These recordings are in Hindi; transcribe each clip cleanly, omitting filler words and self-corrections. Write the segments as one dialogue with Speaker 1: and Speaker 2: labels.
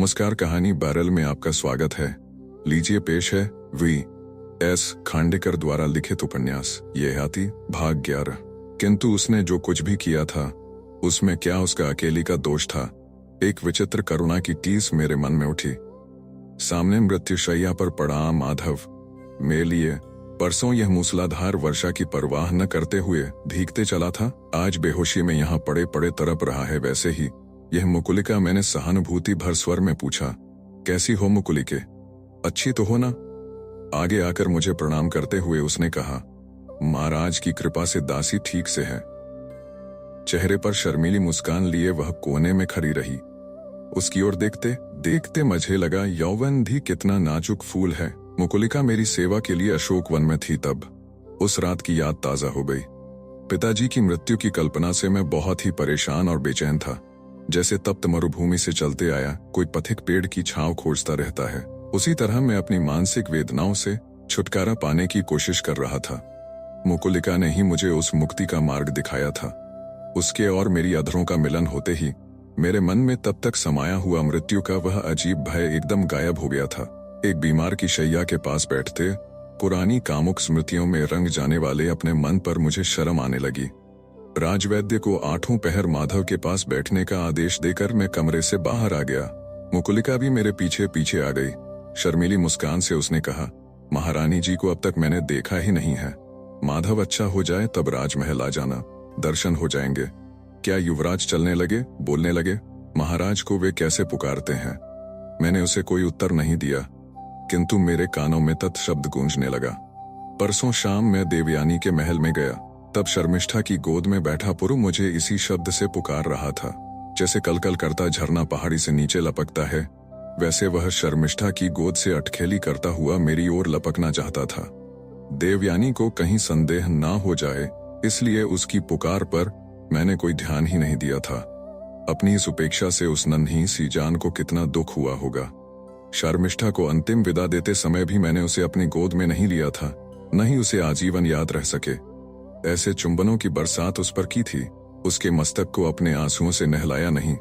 Speaker 1: नमस्कार, कहानी बैरल में आपका स्वागत है। लीजिए पेश है V.S. खांडेकर द्वारा लिखित उपन्यास ये हाथी भाग 11। किंतु उसने जो कुछ भी किया था उसमें क्या उसका अकेली का दोष था? एक विचित्र करुणा की टीस मेरे मन में उठी। सामने मृत्युशैया पर पड़ा माधव मेरे लिए परसों यह मूसलाधार वर्षा की परवाह न करते हुए भीगते चला था, आज बेहोशी में यहाँ पड़े पड़े तड़प रहा है। वैसे ही यह मुकुलिका, मैंने सहानुभूति भर स्वर में पूछा। कैसी हो मुकुलिके, अच्छी तो हो ना? आगे आकर मुझे प्रणाम करते हुए उसने कहा, महाराज की कृपा से दासी ठीक से है। चेहरे पर शर्मीली मुस्कान लिए वह कोने में खड़ी रही। उसकी ओर देखते देखते मुझे लगा यौवन भी कितना नाजुक फूल है। मुकुलिका मेरी सेवा के लिए अशोक वन में थी तब उस रात की याद ताजा हो गई। पिताजी की मृत्यु की कल्पना से मैं बहुत ही परेशान और बेचैन था। जैसे तप्त मरुभूमि से चलते आया कोई पथिक पेड़ की छांव खोजता रहता है, उसी तरह मैं अपनी मानसिक वेदनाओं से छुटकारा पाने की कोशिश कर रहा था। मुकुलिका ने ही मुझे उस मुक्ति का मार्ग दिखाया था। उसके और मेरी अधरों का मिलन होते ही मेरे मन में तब तक समाया हुआ मृत्यु का वह अजीब भय एकदम गायब हो गया था। एक बीमार की शैया के पास बैठते पुरानी कामुक स्मृतियों में रंग जाने वाले अपने मन पर मुझे शर्म आने लगी। राजवैद्य को आठों पहर माधव के पास बैठने का आदेश देकर मैं कमरे से बाहर आ गया। मुकुलिका भी मेरे पीछे पीछे आ गई। शर्मीली मुस्कान से उसने कहा, महारानी जी को अब तक मैंने देखा ही नहीं है। माधव अच्छा हो जाए तब राजमहल आ जाना, दर्शन हो जाएंगे। क्या युवराज चलने लगे, बोलने लगे? महाराज को वे कैसे पुकारते हैं? मैंने उसे कोई उत्तर नहीं दिया, किंतु मेरे कानों में तत् शब्द गूंजने लगा। परसों शाम मैं देवयानी के महल में गया, तब शर्मिष्ठा की गोद में बैठा पुरु मुझे इसी शब्द से पुकार रहा था। जैसे कलकल करता झरना पहाड़ी से नीचे लपकता है, वैसे वह शर्मिष्ठा की गोद से अटखेली करता हुआ मेरी ओर लपकना चाहता था। देवयानी को कहीं संदेह ना हो जाए, इसलिए उसकी पुकार पर मैंने कोई ध्यान ही नहीं दिया था। अपनी इस उपेक्षा से उस नन्ही सी जान को कितना दुख हुआ होगा। शर्मिष्ठा को अंतिम विदा देते समय भी मैंने उसे अपनी गोद में नहीं लिया था, न ही उसे आजीवन याद रह सके। ऐसे चुंबनों की बरसात उस पर की थी, उसके मस्तक को अपने आंसुओं से नहलाया नहीं।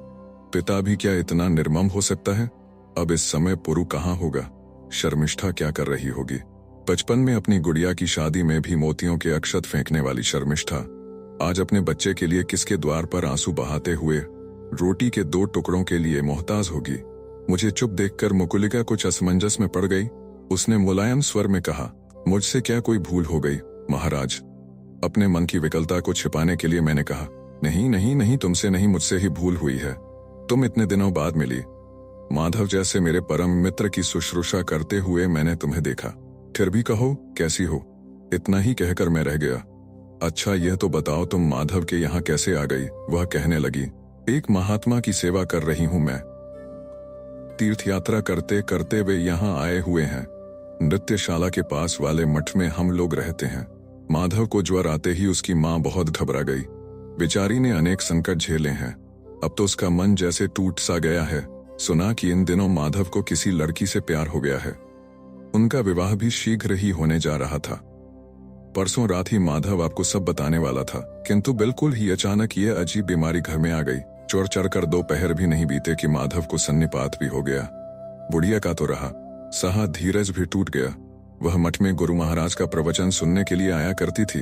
Speaker 1: पिता भी क्या इतना निर्मम हो सकता है? अब इस समय पुरु कहाँ होगा? शर्मिष्ठा क्या कर रही होगी? बचपन में अपनी गुड़िया की शादी में भी मोतियों के अक्षत फेंकने वाली शर्मिष्ठा आज अपने बच्चे के लिए किसके द्वार पर आंसू बहाते हुए रोटी के 2 टुकड़ों के लिए मोहताज होगी। मुझे चुप देखकर मुकुलिका कुछ असमंजस में पड़ गई। उसने मुलायम स्वर में कहा, मुझसे क्या कोई भूल हो गई महाराज? अपने मन की विकलता को छिपाने के लिए मैंने कहा, नहीं नहीं नहीं, तुमसे नहीं, मुझसे ही भूल हुई है। तुम इतने दिनों बाद मिली। माधव जैसे मेरे परम मित्र की शुश्रूषा करते हुए मैंने तुम्हें देखा। फिर भी कहो कैसी हो? इतना ही कहकर मैं रह गया। अच्छा यह तो बताओ तुम माधव के यहाँ कैसे आ गई? वह कहने लगी, एक महात्मा की सेवा कर रही हूं मैं। तीर्थ यात्रा करते करते वे यहाँ आए हुए हैं। नृत्यशाला के पास वाले मठ में हम लोग रहते हैं। माधव को ज्वर आते ही उसकी माँ बहुत घबरा गई। बेचारी ने अनेक संकट झेले हैं, अब तो उसका मन जैसे टूट सा गया है। सुना कि इन दिनों माधव को किसी लड़की से प्यार हो गया है। उनका विवाह भी शीघ्र ही होने जा रहा था। परसों रात ही माधव आपको सब बताने वाला था, किंतु बिल्कुल ही अचानक ये अजीब बीमारी घर में आ गई। चोर चढ़कर 2 पहर भी नहीं बीते कि माधव को सन्निपात भी हो गया। बुढ़िया का तो रहा सहा, धीरज भी टूट गया। वह मठ में गुरु महाराज का प्रवचन सुनने के लिए आया करती थी।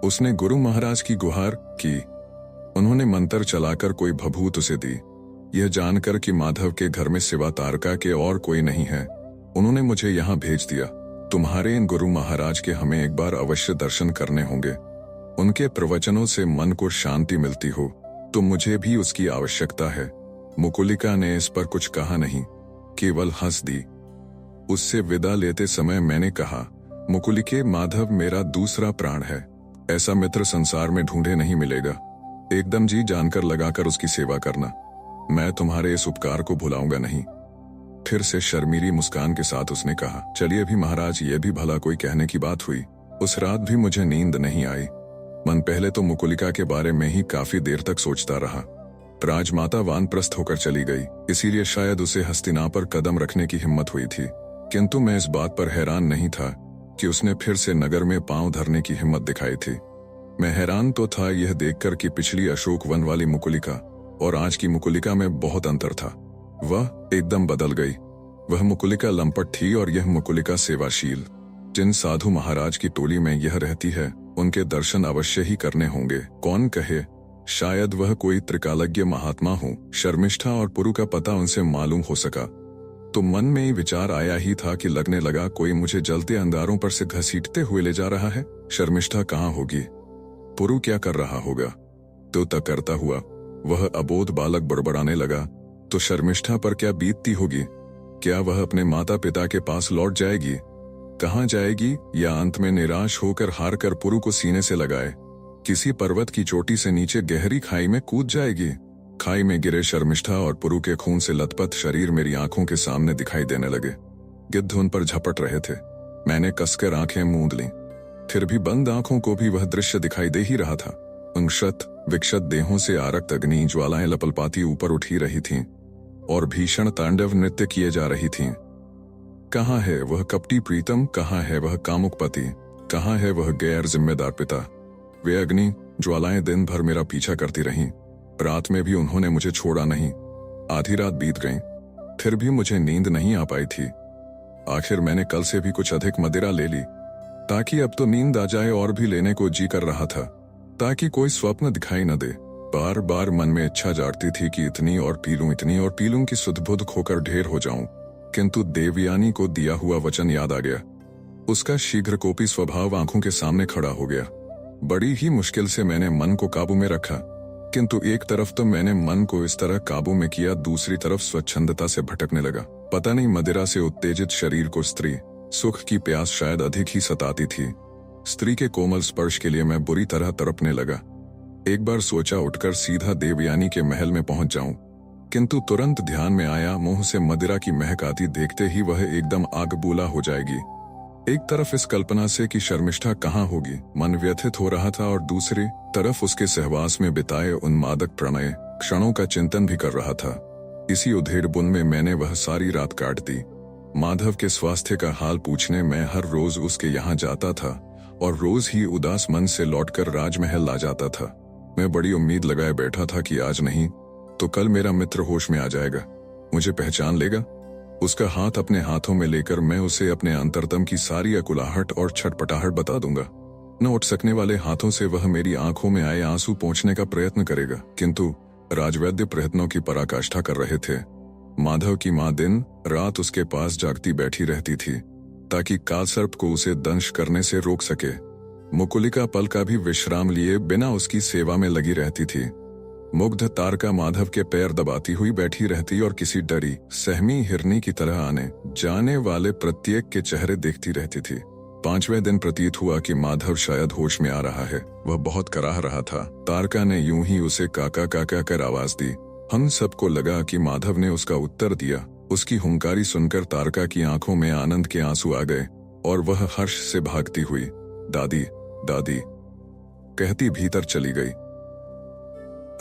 Speaker 1: उसने गुरु महाराज की गुहार की। उन्होंने मंत्र चलाकर कोई भभूत उसे दी। यह जानकर कि माधव के घर में सिवा तारका के और कोई नहीं है, उन्होंने मुझे यहाँ भेज दिया। तुम्हारे इन गुरु महाराज के हमें एक बार अवश्य दर्शन करने होंगे। उनके प्रवचनों से मन को शांति मिलती हो तो मुझे भी उसकी आवश्यकता है। मुकुलिका ने इस पर कुछ कहा नहीं, केवल हंस दी। उससे विदा लेते समय मैंने कहा, मुकुलिके, माधव मेरा दूसरा प्राण है। ऐसा मित्र संसार में ढूंढे नहीं मिलेगा। एकदम जी जानकर लगाकर उसकी सेवा करना। मैं तुम्हारे इस उपकार को भुलाऊंगा नहीं। फिर से शर्मीली मुस्कान के साथ उसने कहा, चलिए भी महाराज, ये भी भला कोई कहने की बात हुई। उस रात भी मुझे नींद नहीं आई। मन पहले तो मुकुलिका के बारे में ही काफी देर तक सोचता रहा। राजमाता वानप्रस्थ होकर चली गई, इसीलिए शायद उसे हस्तिनापुर कदम रखने की हिम्मत हुई थी। किंतु मैं इस बात पर हैरान नहीं था कि उसने फिर से नगर में पांव धरने की हिम्मत दिखाई थी। मैं हैरान तो था यह देखकर कि पिछली अशोक वन वाली मुकुलिका और आज की मुकुलिका में बहुत अंतर था। वह एकदम बदल गई। वह मुकुलिका लंपट थी और यह मुकुलिका सेवाशील। जिन साधु महाराज की टोली में यह रहती है उनके दर्शन अवश्य ही करने होंगे। कौन कहे, शायद वह कोई त्रिकालज्ञ महात्मा हो। शर्मिष्ठा और पुरु का पता उनसे मालूम हो सका तो मन में ही विचार आया ही था कि लगने लगा कोई मुझे जलते अंगारों पर से घसीटते हुए ले जा रहा है। शर्मिष्ठा कहाँ होगी, पुरु क्या कर रहा होगा। तो तक करता हुआ वह अबोध बालक बड़बड़ाने लगा तो शर्मिष्ठा पर क्या बीतती होगी। क्या वह अपने माता पिता के पास लौट जाएगी, कहाँ जाएगी, या अंत में निराश होकर हार कर पुरु को सीने से लगाए किसी पर्वत की चोटी से नीचे गहरी खाई में कूद जाएगी। खाई में गिरे शर्मिष्ठा और पुरु के खून से लथपथ शरीर मेरी आंखों के सामने दिखाई देने लगे। गिद्ध उन पर झपट रहे थे। मैंने कसकर आंखें मूंद लीं, फिर भी बंद आंखों को भी वह दृश्य दिखाई दे ही रहा था। अंशत विक्षत देहों से आरक्त अग्नि ज्वालाएं लपलपाती ऊपर उठी रही थीं और भीषण तांडव नृत्य किए जा रही थीं। कहाँ है वह कपटी प्रीतम, कहाँ है वह कामुक पति, कहाँ है वह गैर जिम्मेदार पिता। वे अग्नि ज्वालाएं दिन भर मेरा पीछा करती रहीं। रात में भी उन्होंने मुझे छोड़ा नहीं। आधी रात बीत गई, फिर भी मुझे नींद नहीं आ पाई थी। आखिर मैंने कल से भी कुछ अधिक मदिरा ले ली ताकि अब तो नींद आ जाए, और भी लेने को जी कर रहा था ताकि कोई स्वप्न दिखाई न दे। बार बार मन में इच्छा जागती थी कि इतनी और पी लूं कि सुध बुध खोकर ढेर हो जाऊं, किंतु देवयानी को दिया हुआ वचन याद आ गया। उसका शीघ्र कोपी स्वभाव आंखों के सामने खड़ा हो गया। बड़ी ही मुश्किल से मैंने मन को काबू में रखा, किंतु एक तरफ तो मैंने मन को इस तरह काबू में किया, दूसरी तरफ स्वच्छंदता से भटकने लगा। पता नहीं मदिरा से उत्तेजित शरीर को स्त्री सुख की प्यास शायद अधिक ही सताती थी। स्त्री के कोमल स्पर्श के लिए मैं बुरी तरह तड़पने लगा। एक बार सोचा उठकर सीधा देवयानी के महल में पहुंच जाऊं, किंतु तुरंत ध्यान में आया मुंह से मदिरा की महक आती देखते ही वह एकदम आग बूला हो जाएगी। एक तरफ इस कल्पना से कि शर्मिष्ठा कहाँ होगी मन व्यथित हो रहा था, और दूसरी तरफ उसके सहवास में बिताए उन्मादक प्रणय क्षणों का चिंतन भी कर रहा था। इसी उधेड़-बुन में मैंने वह सारी रात काट दी। माधव के स्वास्थ्य का हाल पूछने मैं हर रोज उसके यहाँ जाता था और रोज ही उदास मन से लौटकर राजमहल ला जाता था। मैं बड़ी उम्मीद लगाए बैठा था कि आज नहीं तो कल मेरा मित्र होश में आ जाएगा, मुझे पहचान लेगा। उसका हाथ अपने हाथों में लेकर मैं उसे अपने अंतरतम की सारी अकुलाहट और छटपटाहट बता दूंगा। न उठ सकने वाले हाथों से वह मेरी आंखों में आए आंसू पोंछने का प्रयत्न करेगा, किंतु राजवैद्य प्रयत्नों की पराकाष्ठा कर रहे थे। माधव की माँ दिन रात उसके पास जागती बैठी रहती थी ताकि कालसर्प को उसे दंश करने से रोक सके। मुकुलिका पल का भी विश्राम लिए बिना उसकी सेवा में लगी रहती थी। मुग्ध तारका माधव के पैर दबाती हुई बैठी रहती और किसी डरी सहमी हिरनी की तरह आने जाने वाले प्रत्येक के चेहरे देखती रहती थी। 5वें दिन प्रतीत हुआ कि माधव शायद होश में आ रहा है। वह बहुत कराह रहा था। तारका ने यूं ही उसे काका काका कर आवाज दी। हम सबको लगा कि माधव ने उसका उत्तर दिया। उसकी हुंकारी सुनकर तारका की आंखों में आनंद के आंसू आ गए और वह हर्ष से भागती हुई दादी दादी कहती भीतर चली गई।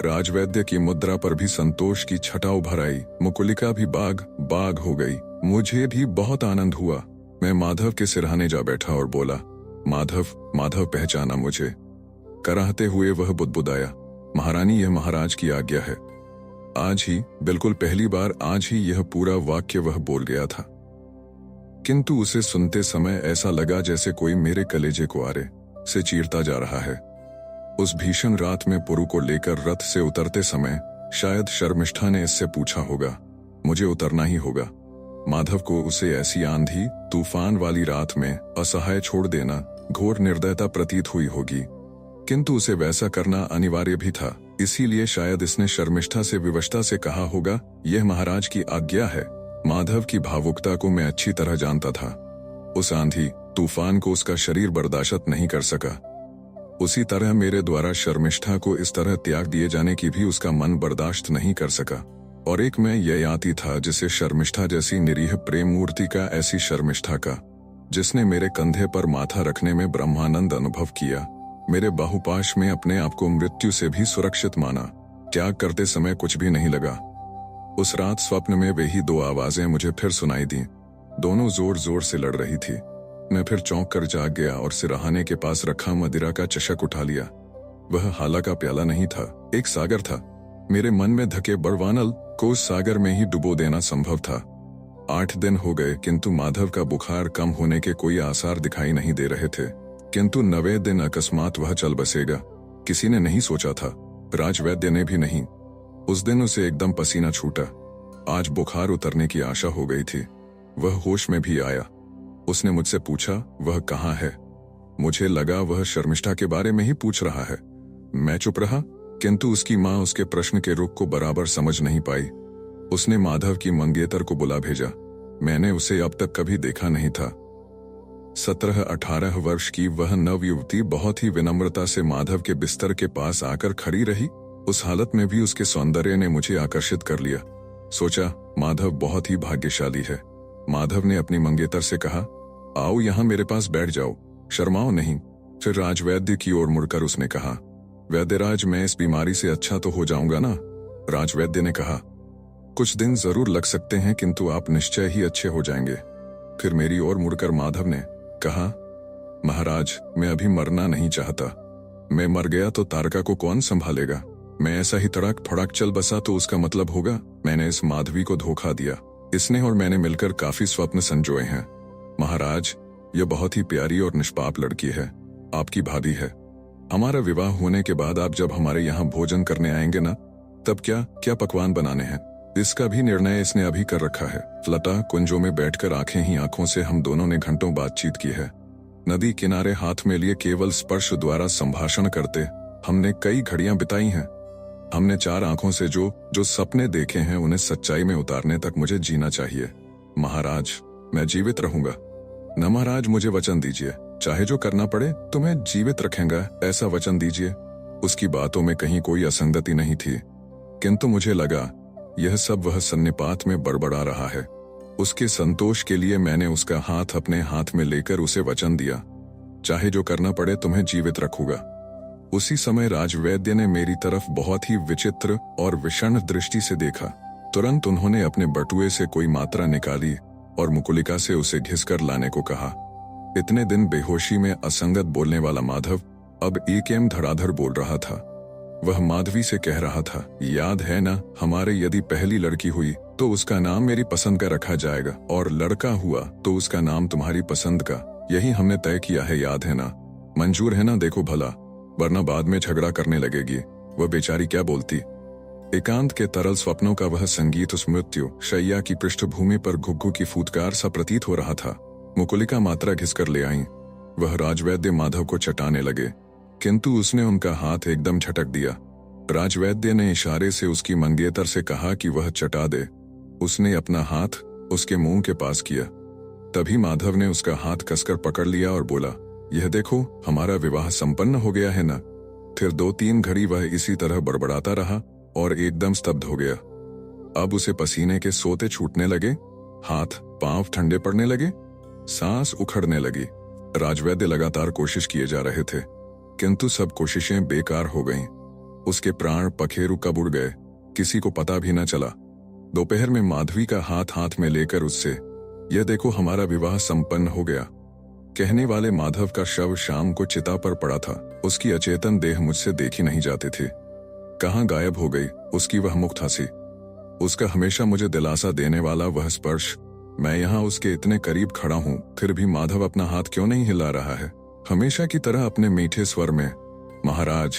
Speaker 1: राजवैद्य की मुद्रा पर भी संतोष की छटा उभर आई। मुकुलिका भी बाग बाग हो गई। मुझे भी बहुत आनंद हुआ। मैं माधव के सिरहाने जा बैठा और बोला, माधव माधव पहचाना मुझे। कराहते हुए वह बुदबुदाया, महारानी यह महाराज की आज्ञा है। आज ही बिल्कुल पहली बार आज ही यह पूरा वाक्य वह बोल गया था, किंतु उसे सुनते समय ऐसा लगा जैसे कोई मेरे कलेजे को आरे से चीरता जा रहा है। उस भीषण रात में पुरु को लेकर रथ से उतरते समय शायद शर्मिष्ठा ने इससे पूछा होगा, मुझे उतरना ही होगा। माधव को उसे ऐसी आंधी तूफान वाली रात में असहाय छोड़ देना घोर निर्दयता प्रतीत हुई होगी, किंतु उसे वैसा करना अनिवार्य भी था। इसीलिए शायद इसने शर्मिष्ठा से विवशता से कहा होगा, यह महाराज की आज्ञा है। माधव की भावुकता को मैं अच्छी तरह जानता था। उस आंधी तूफान को उसका शरीर बर्दाश्त नहीं कर सका। उसी तरह मेरे द्वारा शर्मिष्ठा को इस तरह त्याग दिए जाने की भी उसका मन बर्दाश्त नहीं कर सका। और एक मैं यह याति था जिसे शर्मिष्ठा जैसी निरीह प्रेम मूर्ति का, ऐसी शर्मिष्ठा का जिसने मेरे कंधे पर माथा रखने में ब्रह्मानंद अनुभव किया, मेरे बाहुपाश में अपने आप को मृत्यु से भी सुरक्षित माना। त्याग करते समय कुछ भी नहीं लगा। उस रात स्वप्न में वे ही दो आवाजें मुझे फिर सुनाई दी। दोनों जोर जोर से लड़ रही थी। मैं फिर चौंक कर जाग गया और सिरहाने के पास रखा मदिरा का चशक उठा लिया। वह हाला का प्याला नहीं था, एक सागर था। मेरे मन में धके बड़वानल को उस सागर में ही डुबो देना संभव था। 8 दिन हो गए किंतु माधव का बुखार कम होने के कोई आसार दिखाई नहीं दे रहे थे। किंतु 9वें दिन अकस्मात वह चल बसेगा, किसी ने नहीं सोचा था, राजवैद्य ने भी नहीं। उस दिन उसे एकदम पसीना छूटा। आज बुखार उतरने की आशा हो गई थी। वह होश में भी आया। उसने मुझसे पूछा, वह कहाँ है? मुझे लगा वह शर्मिष्ठा के बारे में ही पूछ रहा है। मैं चुप रहा, किंतु उसकी माँ उसके प्रश्न के रुख को बराबर समझ नहीं पाई। उसने माधव की मंगेतर को बुला भेजा। मैंने उसे अब तक कभी देखा नहीं था। 17-18 वर्ष की वह नव युवती बहुत ही विनम्रता से माधव के बिस्तर के पास आकर खड़ी रही। उस हालत में भी उसके सौंदर्य ने मुझे आकर्षित कर लिया। सोचा, माधव बहुत ही भाग्यशाली है। माधव ने अपनी मंगेतर से कहा, आओ यहाँ मेरे पास बैठ जाओ, शर्माओ नहीं। फिर राजवैद्य की ओर मुड़कर उसने कहा, वैद्यराज, मैं इस बीमारी से अच्छा तो हो जाऊंगा ना? राजवैद्य ने कहा, कुछ दिन जरूर लग सकते हैं किंतु आप निश्चय ही अच्छे हो जाएंगे। फिर मेरी ओर मुड़कर माधव ने कहा, महाराज, मैं अभी मरना नहीं चाहता। मैं मर गया तो तारका को कौन संभालेगा? मैं ऐसा ही तड़क फड़क चल बसा तो उसका मतलब होगा मैंने इस माधवी को धोखा दिया। इसने और मैंने मिलकर काफी स्वप्न संजोए हैं। महाराज, यह बहुत ही प्यारी और निष्पाप लड़की है, आपकी भाभी है। हमारा विवाह होने के बाद आप जब हमारे यहाँ भोजन करने आएंगे ना, तब क्या क्या पकवान बनाने हैं, इसका भी निर्णय इसने अभी कर रखा है। लता कुंजों में बैठकर आंखें ही आंखों से हम दोनों ने घंटों बातचीत की है। नदी किनारे हाथ में लिए केवल स्पर्श द्वारा संभाषण करते हमने कई घड़ियां बिताई हैं। हमने 4 आंखों से जो सपने देखे हैं उन्हें सच्चाई में उतारने तक मुझे जीना चाहिए। महाराज, मैं जीवित रहूंगा। न महाराज, मुझे वचन दीजिए, चाहे जो करना पड़े तुम्हें जीवित रखेंगा, ऐसा वचन दीजिए। उसकी बातों में कहीं कोई असंगति नहीं थी, किंतु मुझे लगा यह सब वह सन्निपात में बड़बड़ा रहा है। उसके संतोष के लिए मैंने उसका हाथ अपने हाथ में लेकर उसे वचन दिया, चाहे जो करना पड़े तुम्हें जीवित रखूंगा। उसी समय राजवैद्य ने मेरी तरफ बहुत ही विचित्र और विषण दृष्टि से देखा। तुरंत उन्होंने अपने बटुए से कोई मात्रा निकाली और मुकुलिका से उसे घिसकर लाने को कहा। इतने दिन बेहोशी में असंगत बोलने वाला माधव अब एकदम धड़ाधड़ बोल रहा था। वह माधवी से कह रहा था, याद है ना, हमारे यदि पहली लड़की हुई तो उसका नाम मेरी पसंद का रखा जाएगा, और लड़का हुआ तो उसका नाम तुम्हारी पसंद का। यही हमने तय किया है, याद है ना? मंजूर है ना? देखो भला, वरना बाद में झगड़ा करने लगेगी। वह बेचारी क्या बोलती। एकांत के तरल स्वप्नों का वह संगीत उस मृत्यु शैया की पृष्ठभूमि पर घुग्घू की फूटकार सा प्रतीत हो रहा था। मुकुलिका मात्रा घिसकर ले आई। वह राजवैद्य माधव को चटाने लगे, किंतु उसने उनका हाथ एकदम झटक दिया। राजवैद्य ने इशारे से उसकी मंगेतर से कहा कि वह चटा दे। उसने अपना हाथ उसके मुंह के पास किया। तभी माधव ने उसका हाथ कसकर पकड़ लिया और बोला, यह देखो, हमारा विवाह संपन्न हो गया है ना? फिर 2-3 घड़ी वह इसी तरह बड़बड़ाता रहा और एकदम स्तब्ध हो गया। अब उसे पसीने के सोते छूटने लगे, हाथ पांव ठंडे पड़ने लगे, सांस उखड़ने लगी। राजवैद्य लगातार कोशिश किए जा रहे थे, किंतु सब कोशिशें बेकार हो गईं। उसके प्राण पखेरु कब उड़ गए, किसी को पता भी न चला। दोपहर में माधवी का हाथ हाथ में लेकर उससे, यह देखो, हमारा विवाह संपन्न हो गया कहने वाले माधव का शव शाम को चिता पर पड़ा था। उसकी अचेतन देह मुझसे देखी नहीं जाती थी। कहाँ गायब हो गई उसकी वह मुक्त हंसी, उसका हमेशा मुझे दिलासा देने वाला वह स्पर्श। मैं यहाँ उसके इतने करीब खड़ा हूँ, फिर भी माधव अपना हाथ क्यों नहीं हिला रहा है? हमेशा की तरह अपने मीठे स्वर में महाराज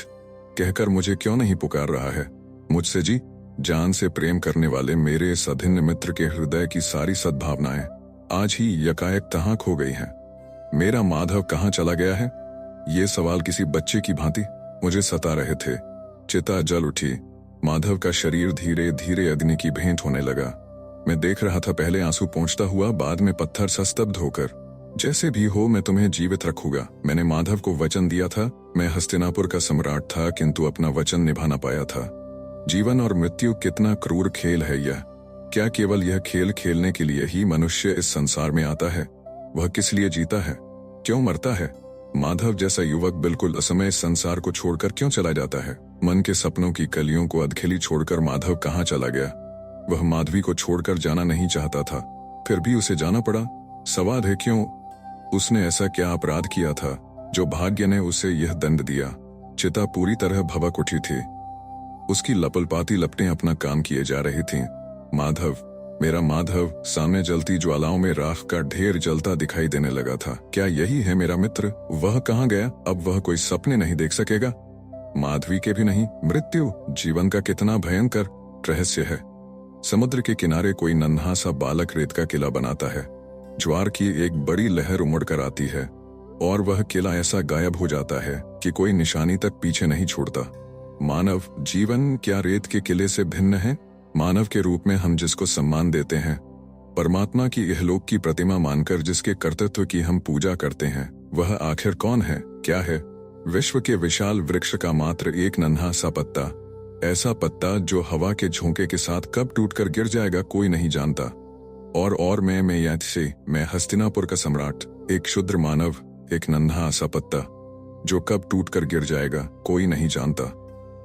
Speaker 1: कहकर मुझे क्यों नहीं पुकार रहा है? मुझसे जी जान से प्रेम करने वाले मेरे इस अभिन्न मित्र के हृदय की सारी सद्भावनाएं आज ही यकायक कहाँ खो गई हैं? मेरा माधव कहाँ चला गया है? ये सवाल किसी बच्चे की भांति मुझे सता रहे थे। चिता जल उठी। माधव का शरीर धीरे धीरे अग्नि की भेंट होने लगा। मैं देख रहा था, पहले आंसू पोंछता हुआ, बाद में पत्थर सा स्तब्ध होकर। जैसे भी हो, मैं तुम्हें जीवित रखूंगा। मैंने माधव को वचन दिया था। मैं हस्तिनापुर का सम्राट था, किंतु अपना वचन निभा ना पाया था। जीवन और मृत्यु कितना क्रूर खेल है यह। क्या केवल यह खेल खेलने के लिए ही मनुष्य इस संसार में आता है? वह किस लिए जीता है, क्यों मरता है? माधव जैसा युवक बिल्कुल असमय इस संसार को छोड़कर क्यों चला जाता है? मन के सपनों की कलियों को अधखेली छोड़कर माधव कहाँ चला गया? वह माधवी को छोड़कर जाना नहीं चाहता था, फिर भी उसे जाना पड़ा। सवाल है क्यों? उसने ऐसा क्या अपराध किया था जो भाग्य ने उसे यह दंड दिया? चिता पूरी तरह भभक उठी थी। उसकी लपलपाती लपटें अपना काम किए जा रही थीं। माधव, मेरा माधव, सामने जलती ज्वालाओं में राख का ढेर जलता दिखाई देने लगा था। क्या यही है मेरा मित्र? वह कहाँ गया? अब वह कोई सपने नहीं देख सकेगा, माधवी के भी नहीं। मृत्यु जीवन का कितना भयंकर रहस्य है। समुद्र के किनारे कोई नन्हा सा बालक रेत का किला बनाता है। ज्वार की एक बड़ी लहर उमड़ कर आती है और वह किला ऐसा गायब हो जाता है कि कोई निशानी तक पीछे नहीं छोड़ता। मानव जीवन क्या रेत के किले से भिन्न है? मानव के रूप में हम जिसको सम्मान देते हैं, परमात्मा की इहलोक की प्रतिमा मानकर जिसके कर्तृत्व की हम पूजा करते हैं, वह आखिर कौन है? क्या है? विश्व के विशाल वृक्ष का मात्र एक नन्हा सा पत्ता, ऐसा पत्ता जो हवा के झोंके के साथ कब टूटकर गिर जाएगा कोई नहीं जानता। और मैं हस्तिनापुर का सम्राट, एक क्षुद्र मानव, एक नन्हा सा पत्ता जो कब टूटकर गिर जाएगा कोई नहीं जानता।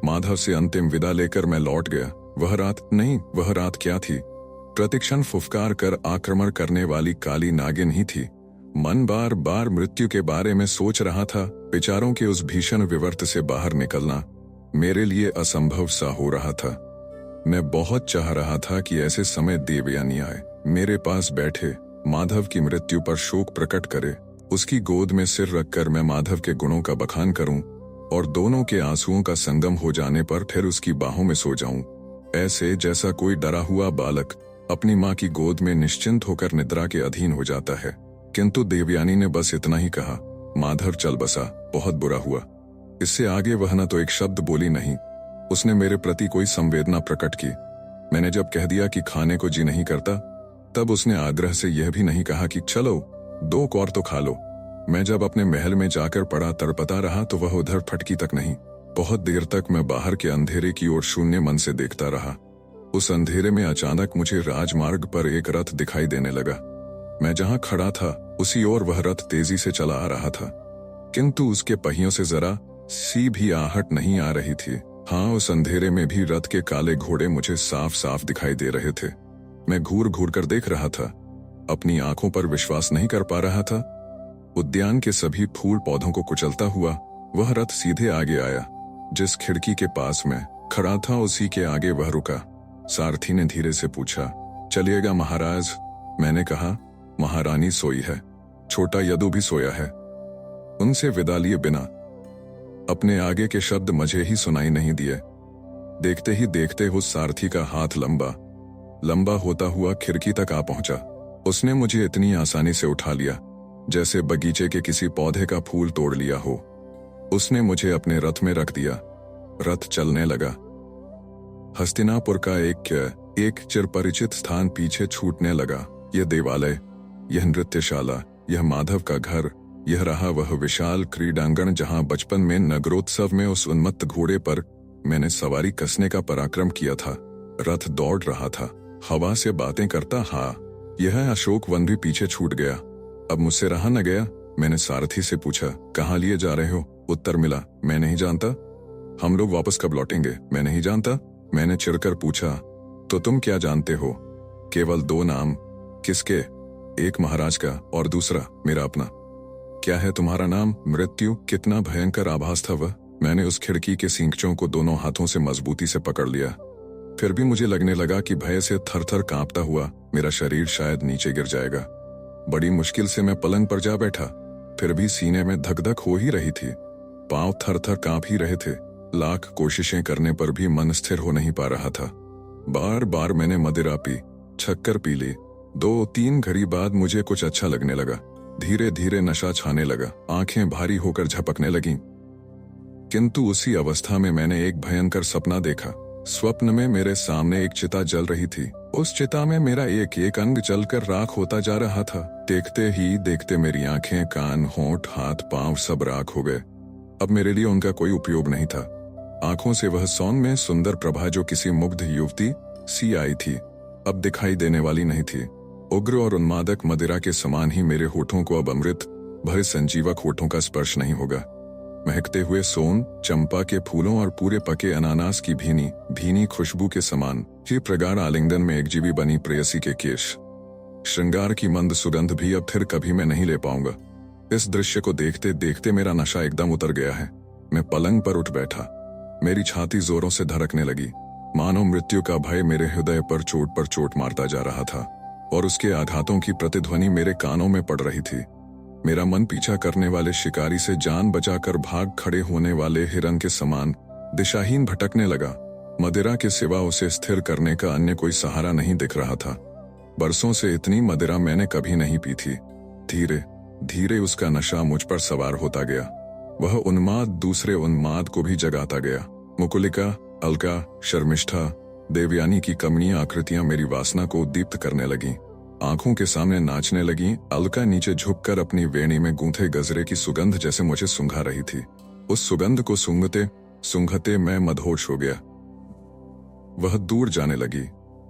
Speaker 1: माधव से अंतिम विदा लेकर मैं लौट गया। वह रात नहीं, वह रात क्या थी? प्रतिक्षण फुफकार कर आक्रमण करने वाली काली नागिन ही थी। मन बार बार मृत्यु के बारे में सोच रहा था। विचारों के उस भीषण विवर्त से बाहर निकलना मेरे लिए असंभव सा हो रहा था। मैं बहुत चाह रहा था कि ऐसे समय देवयानी आए, मेरे पास बैठे, माधव की मृत्यु पर शोक प्रकट करे, उसकी गोद में सिर रखकर मैं माधव के गुणों का बखान करूं और दोनों के आंसुओं का संगम हो जाने पर फिर उसकी बाहों में सो जाऊं, ऐसे जैसा कोई डरा हुआ बालक अपनी माँ की गोद में निश्चिंत होकर निद्रा के अधीन हो जाता है। किंतु देवयानी ने बस इतना ही कहा, माधव चल बसा, बहुत बुरा हुआ। इससे आगे वह न तो एक शब्द बोली नहीं। उसने मेरे प्रति कोई संवेदना प्रकट की। मैंने जब कह दिया कि खाने को जी नहीं करता, तब उसने आग्रह से यह भी नहीं कहा कि चलो 2 कौर तो खा लो। मैं जब अपने महल में जाकर पड़ा तड़पता रहा तो वह उधर फटकी तक नहीं। बहुत देर तक मैं बाहर के अंधेरे की ओर शून्य मन से देखता रहा। उस अंधेरे में अचानक मुझे राजमार्ग पर एक रथ दिखाई देने लगा। मैं जहां खड़ा था उसी ओर वह रथ तेजी से चला आ रहा था, किंतु उसके पहियों से जरा सी भी आहट नहीं आ रही थी। हाँ, उस अंधेरे में भी रथ के काले घोड़े मुझे साफ साफ दिखाई दे रहे थे। मैं घूर घूर कर देख रहा था, अपनी आंखों पर विश्वास नहीं कर पा रहा था। उद्यान के सभी फूल पौधों को कुचलता हुआ वह रथ सीधे आगे आया। जिस खिड़की के पास मैं खड़ा था उसी के आगे वह रुका। सारथी ने धीरे से पूछा, चलिएगा महाराज? मैंने कहा, महारानी सोई है, छोटा यदु भी सोया है। उनसे विदा लिए बिना अपने आगे के शब्द मुझे ही सुनाई नहीं दिए। देखते ही देखते उस सारथी का हाथ लंबा लंबा होता हुआ खिड़की तक आ पहुंचा। उसने मुझे इतनी आसानी से उठा लिया जैसे बगीचे के किसी पौधे का फूल तोड़ लिया हो। उसने मुझे अपने रथ में रख दिया। रथ चलने लगा। हस्तिनापुर का एक चिरपरिचित स्थान पीछे छूटने लगा। यह देवालय, यह नृत्यशाला, यह माधव का घर, यह रहा वह विशाल क्रीडांगण जहां बचपन में नगरोत्सव में उस उन्मत्त घोड़े पर मैंने सवारी कसने का पराक्रम किया था। रथ दौड़ रहा था, हवा से बातें करता। हाँ, यह अशोक वन भी पीछे छूट गया। अब मुझसे रहा न गया। मैंने सारथी से पूछा, कहाँ लिए जा रहे हो? उत्तर मिला, मैं नहीं जानता। हम लोग वापस कब लौटेंगे? मैं नहीं जानता। मैंने चिढ़कर पूछा, तो तुम क्या जानते हो? केवल 2 नाम। किसके? एक महाराज का और दूसरा मेरा अपना। क्या है तुम्हारा नाम? मृत्यु। कितना भयंकर आभास था वह। मैंने उस खिड़की के सींगचों को दोनों हाथों से मजबूती से पकड़ लिया। फिर भी मुझे लगने लगा कि भय से थर-थर कांपता हुआ मेरा शरीर शायद नीचे गिर जाएगा। बड़ी मुश्किल से मैं पलंग पर जा बैठा, फिर भी सीने में धक-धक हो ही रही थी। पांव थर-थर कांप ही रहे थे। लाख कोशिशें करने पर भी मन स्थिर हो नहीं पा रहा था। बार बार मैंने मदिरा पी, शक्कर पी ली। 2-3 घड़ी बाद मुझे कुछ अच्छा लगने लगा। धीरे धीरे नशा छाने लगा, आंखें भारी होकर झपकने लगीं। किंतु उसी अवस्था में मैंने एक भयंकर सपना देखा। स्वप्न में मेरे सामने एक चिता जल रही थी। उस चिता में मेरा एक एक अंग जलकर राख होता जा रहा था। देखते ही देखते मेरी आंखें, कान, होंठ, हाथ, पांव सब राख हो गए। अब मेरे लिए उनका कोई उपयोग नहीं था। आंखों से वह सौम्य सुंदर प्रभा जो किसी मुग्ध युवती सी आई थी, अब दिखाई देने वाली नहीं थी। उग्र और उन्मादक मदिरा के समान ही मेरे होठों को अब अमृत भरे संजीवक होठों का स्पर्श नहीं होगा। महकते हुए सोन, चंपा के फूलों और पूरे पके अनानास की भीनी भीनी खुशबू के समान ही प्रगाढ़ आलिंगन में एक जीवी बनी प्रेयसी के केश, श्रृंगार की मंद सुगंध भी अब फिर कभी मैं नहीं ले पाऊंगा। इस दृश्य को देखते देखते मेरा नशा एकदम उतर गया है। मैं पलंग पर उठ बैठा। मेरी छाती जोरों से धड़कने लगी, मानो मृत्यु का भय मेरे हृदय पर चोट मारता जा रहा था और उसके आघातों की प्रतिध्वनि मेरे कानों में पड़ रही थी। मेरा मन पीछा करने वाले शिकारी से जान बचाकर भाग खड़े होने वाले हिरन के समान दिशाहीन भटकने लगा। मदिरा के सिवा उसे स्थिर करने का अन्य कोई सहारा नहीं दिख रहा था। बरसों से इतनी मदिरा मैंने कभी नहीं पी थी। धीरे धीरे उसका नशा मुझ पर सवार होता गया। वह उन्माद दूसरे उन्माद को भी जगाता गया। मुकुलिका, अलका, शर्मिष्ठा, देवयानी की कमनीय आकृतियां मेरी वासना को उद्दीप्त करने लगीं। आंखों के सामने नाचने लगी। अलका नीचे झुककर अपनी वेणी में गूंथे गजरे की सुगंध जैसे मुझे सूंघा रही थी। उस सुगंध को सूंघते सूंघते मैं मदहोश हो गया। वह दूर जाने लगी।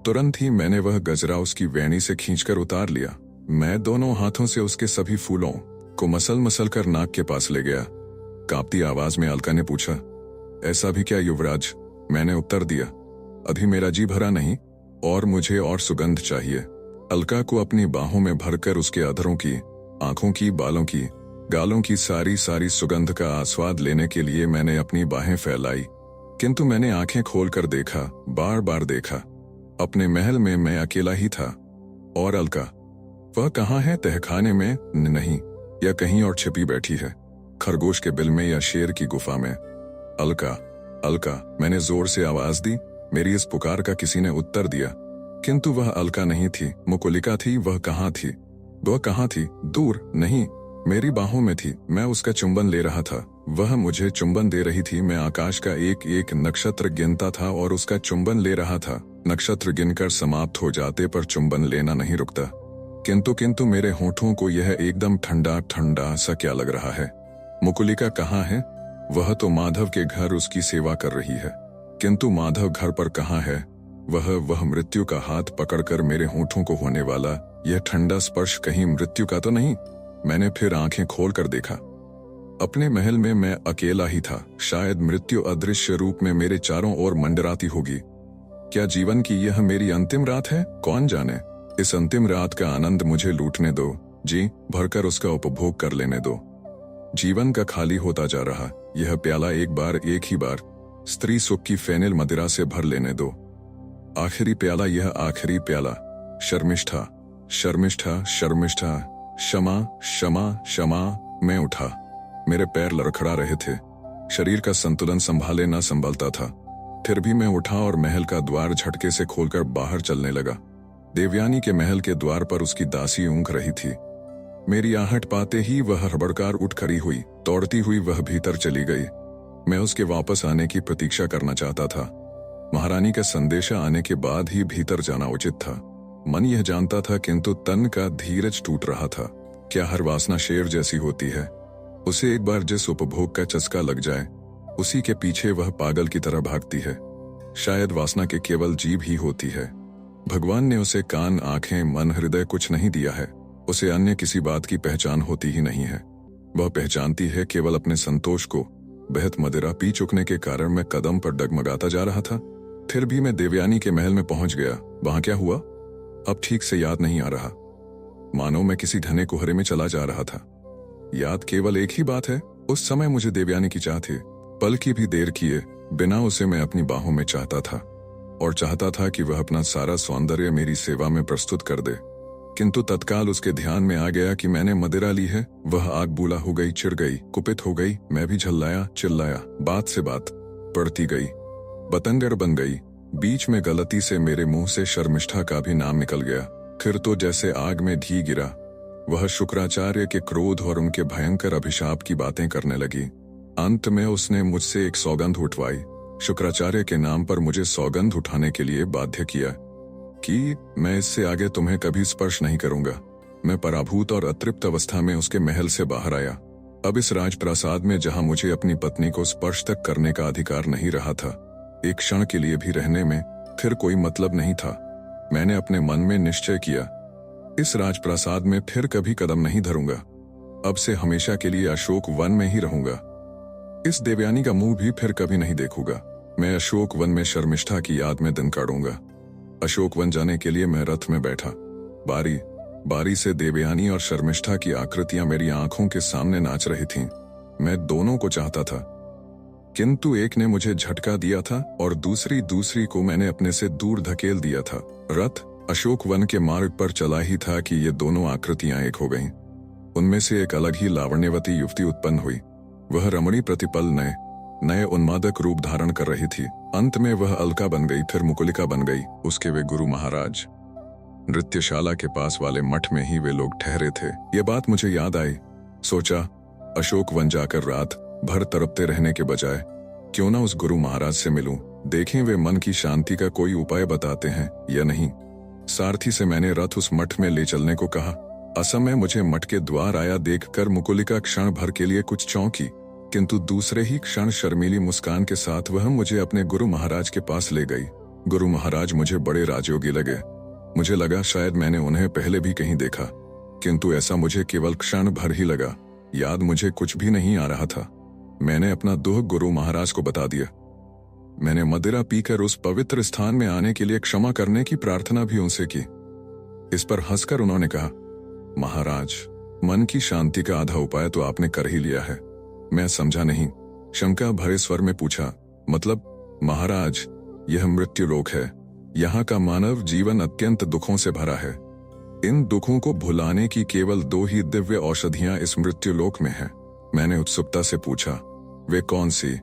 Speaker 1: तुरंत ही मैंने वह गजरा उसकी वेणी से खींचकर उतार लिया। मैं दोनों हाथों से उसके सभी फूलों को मसल मसल कर नाक के पास ले गया। कांपती आवाज में अलका ने पूछा, ऐसा भी क्या युवराज? मैंने उत्तर दिया, अभी मेरा जी भरा नहीं और मुझे और सुगंध चाहिए। अलका को अपनी बाहों में भरकर उसके अधरों की, आंखों की, बालों की, गालों की सारी सारी सुगंध का आस्वाद लेने के लिए मैंने अपनी बाहें फैलाई। किंतु मैंने आंखें खोलकर देखा, बार बार देखा। अपने महल में मैं अकेला ही था। और अलका, वह कहाँ है? तहखाने में नहीं, या कहीं और छिपी बैठी है, खरगोश के बिल में या शेर की गुफा में। अलका, अलका, मैंने जोर से आवाज दी। मेरी इस पुकार का किसी ने उत्तर दिया, किंतु वह अलका नहीं थी, मुकुलिका थी। वह कहाँ थी? वह कहाँ थी? दूर नहीं, मेरी बाहों में थी। मैं उसका चुंबन ले रहा था, वह मुझे चुंबन दे रही थी। मैं आकाश का एक एक नक्षत्र गिनता था और उसका चुंबन ले रहा था। नक्षत्र गिनकर समाप्त हो जाते पर चुंबन लेना नहीं रुकता। किंतु मेरे होठों को यह एकदम ठंडा ठंडा सा क्या लग रहा है? मुकुलिका कहाँ है? वह तो माधव के घर उसकी सेवा कर रही है, किंतु माधव घर पर कहाँ है? वह मृत्यु का हाथ पकड़कर मेरे होठों को होने वाला यह ठंडा स्पर्श कहीं मृत्यु का तो नहीं? मैंने फिर आंखें खोलकर देखा। अपने महल में मैं अकेला ही था। शायद मृत्यु अदृश्य रूप में मेरे चारों ओर मंडराती होगी। क्या जीवन की यह मेरी अंतिम रात है? कौन जाने। इस अंतिम रात का आनंद मुझे लूटने दो, जी भरकर उसका उपभोग कर लेने दो। जीवन का खाली होता जा रहा यह प्याला एक ही बार स्त्री सुख की फेनिल मदिरा से भर लेने दो। आखिरी प्याला, यह आखिरी प्याला। शर्मिष्ठा, शर्मिष्ठा, शर्मिष्ठा, क्षमा, क्षमा, क्षमा। मैं उठा। मेरे पैर लड़खड़ा रहे थे। शरीर का संतुलन संभाले न संभलता था। फिर भी मैं उठा और महल का द्वार झटके से खोलकर बाहर चलने लगा। देवयानी के महल के द्वार पर उसकी दासी ऊँघ रही थी। मेरी आहट पाते ही वह हड़बड़ाकर उठ खड़ी हुई। दौड़ती हुई वह भीतर चली गई। मैं उसके वापस आने की प्रतीक्षा करना चाहता था। महारानी का संदेशा आने के बाद ही भीतर जाना उचित था। मन यह जानता था, किंतु तन का धीरज टूट रहा था। क्या हर वासना शेर जैसी होती है? उसे एक बार जिस उपभोग का चस्का लग जाए, उसी के पीछे वह पागल की तरह भागती है। शायद वासना के केवल जीभ ही होती है। भगवान ने उसे कान, आंखें, मन, हृदय कुछ नहीं दिया है। उसे अन्य किसी बात की पहचान होती ही नहीं है। वह पहचानती है केवल अपने संतोष को। बेहद मदिरा पी चुकने के कारण मैं कदम पर डगमगाता जा रहा था। फिर भी मैं देवयानी के महल में पहुंच गया। वहां क्या हुआ अब ठीक से याद नहीं आ रहा। मानो मैं किसी घने कोहरे में चला जा रहा था। याद केवल एक ही बात है, उस समय मुझे देवयानी की चाह थी। पल की भी देर किए बिना उसे मैं अपनी बाहों में चाहता था और चाहता था कि वह अपना सारा सौंदर्य मेरी सेवा में प्रस्तुत कर दे। किंतु तत्काल उसके ध्यान में आ गया कि मैंने मदिरा ली है। वह आग बूला हो गई, चिढ़ गई, कुपित हो गई। मैं भी झल्लाया, चिल्लाया, बात से बात बढ़ती गई, बतंगड़ बन गई। बीच में गलती से मेरे मुंह से शर्मिष्ठा का भी नाम निकल गया। फिर तो जैसे आग में घी गिरा। वह शुक्राचार्य के क्रोध और उनके भयंकर अभिशाप की बातें करने लगी। अंत में उसने मुझसे एक सौगंध उठवाई। शुक्राचार्य के नाम पर मुझे सौगंध उठाने के लिए बाध्य किया कि मैं इससे आगे तुम्हें कभी स्पर्श नहीं करूंगा। मैं पराभूत और अतृप्त अवस्था में उसके महल से बाहर आया। अब इस राजप्रासाद में जहां मुझे अपनी पत्नी को स्पर्श तक करने का अधिकार नहीं रहा था, एक क्षण के लिए भी रहने में फिर कोई मतलब नहीं था। मैंने अपने मन में निश्चय किया, इस राजप्रासाद में फिर कभी कदम नहीं धरूंगा। अब से हमेशा के लिए अशोक वन में ही रहूंगा। इस देवयानी का मुंह भी फिर कभी नहीं देखूंगा। मैं अशोक वन में शर्मिष्ठा की याद में दिन काटूंगा। अशोक वन जाने के लिए मैं रथ में बैठा। बारी बारी से देवयानी और शर्मिष्ठा की आकृतियां मेरी आंखों के सामने नाच रही थीं। मैं दोनों को चाहता था। किंतु एक ने मुझे झटका दिया था और दूसरी को मैंने अपने से दूर धकेल दिया था। रथ अशोक वन के मार्ग पर चला ही था कि ये दोनों आकृतियां एक हो गईं। उनमें से एक अलग ही लावण्यवती युवती उत्पन्न हुई। वह रमणी प्रतिपल नए उन्मादक रूप धारण कर रही थी। अंत में वह अलका बन गई, फिर मुकुलिका बन गई। उसके वे गुरु महाराज नृत्यशाला के पास वाले मठ में ही वे लोग ठहरे थे। ये बात मुझे याद आई। सोचा, अशोक वन जाकर रात भर तड़पते रहने के बजाय क्यों ना उस गुरु महाराज से मिलूं, देखें वे मन की शांति का कोई उपाय बताते हैं या नहीं। सारथी से मैंने रथ उस मठ में ले चलने को कहा। असमय मुझे मठ के द्वार आया देखकर मुकुलिका क्षण भर के लिए कुछ चौंकी, किंतु दूसरे ही क्षण शर्मीली मुस्कान के साथ वह मुझे अपने गुरु महाराज के पास ले गई। गुरु महाराज मुझे बड़े राजयोगी लगे। मुझे लगा शायद मैंने उन्हें पहले भी कहीं देखा, किंतु ऐसा मुझे केवल क्षण भर ही लगा। याद मुझे कुछ भी नहीं आ रहा था। मैंने अपना दुख गुरु महाराज को बता दिया। मैंने मदिरा पीकर उस पवित्र स्थान में आने के लिए क्षमा करने की प्रार्थना भी उनसे की। इस पर हंसकर उन्होंने कहा, महाराज, मन की शांति का आधा उपाय तो आपने कर ही लिया है। मैं समझा नहीं। शंका भरे स्वर में पूछा, मतलब महाराज, यह मृत्यु लोक है। यहाँ का मानव जीवन अत्यंत दुखों से भरा है। इन दुखों को भुलाने की केवल 2 ही दिव्य औषधियां इस मृत्यु लोक में हैं। मैंने उत्सुकता से पूछा, वे कौन सी?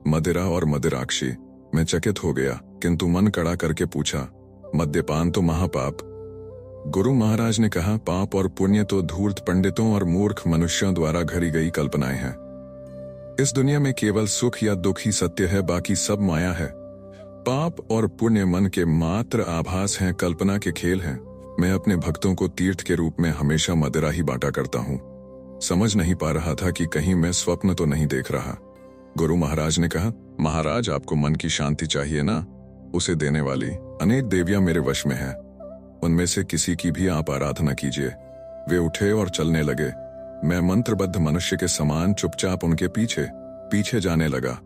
Speaker 1: मदिरा और मदिराक्षी। मैं चकित हो गया, किंतु मन कड़ा करके पूछा, मद्यपान तो महापाप। गुरु महाराज ने कहा, पाप और पुण्य तो धूर्त पंडितों और मूर्ख मनुष्यों द्वारा घड़ी गई कल्पनाएं हैं। इस दुनिया में केवल सुख या दुख ही सत्य है, बाकी सब माया है। पाप और पुण्य मन के मात्र आभास हैं, कल्पना के खेल हैं। मैं अपने भक्तों को तीर्थ के रूप में हमेशा मदिरा ही बांटा करता हूँ। समझ नहीं पा रहा था कि कहीं मैं स्वप्न तो नहीं देख रहा। गुरु महाराज ने कहा, महाराज, आपको मन की शांति चाहिए ना? उसे देने वाली अनेक देवियां मेरे वश में हैं। उनमें से किसी की भी आप आराधना कीजिए। वे उठे और चलने लगे। मैं मंत्रबद्ध मनुष्य के समान चुपचाप उनके पीछे जाने लगा।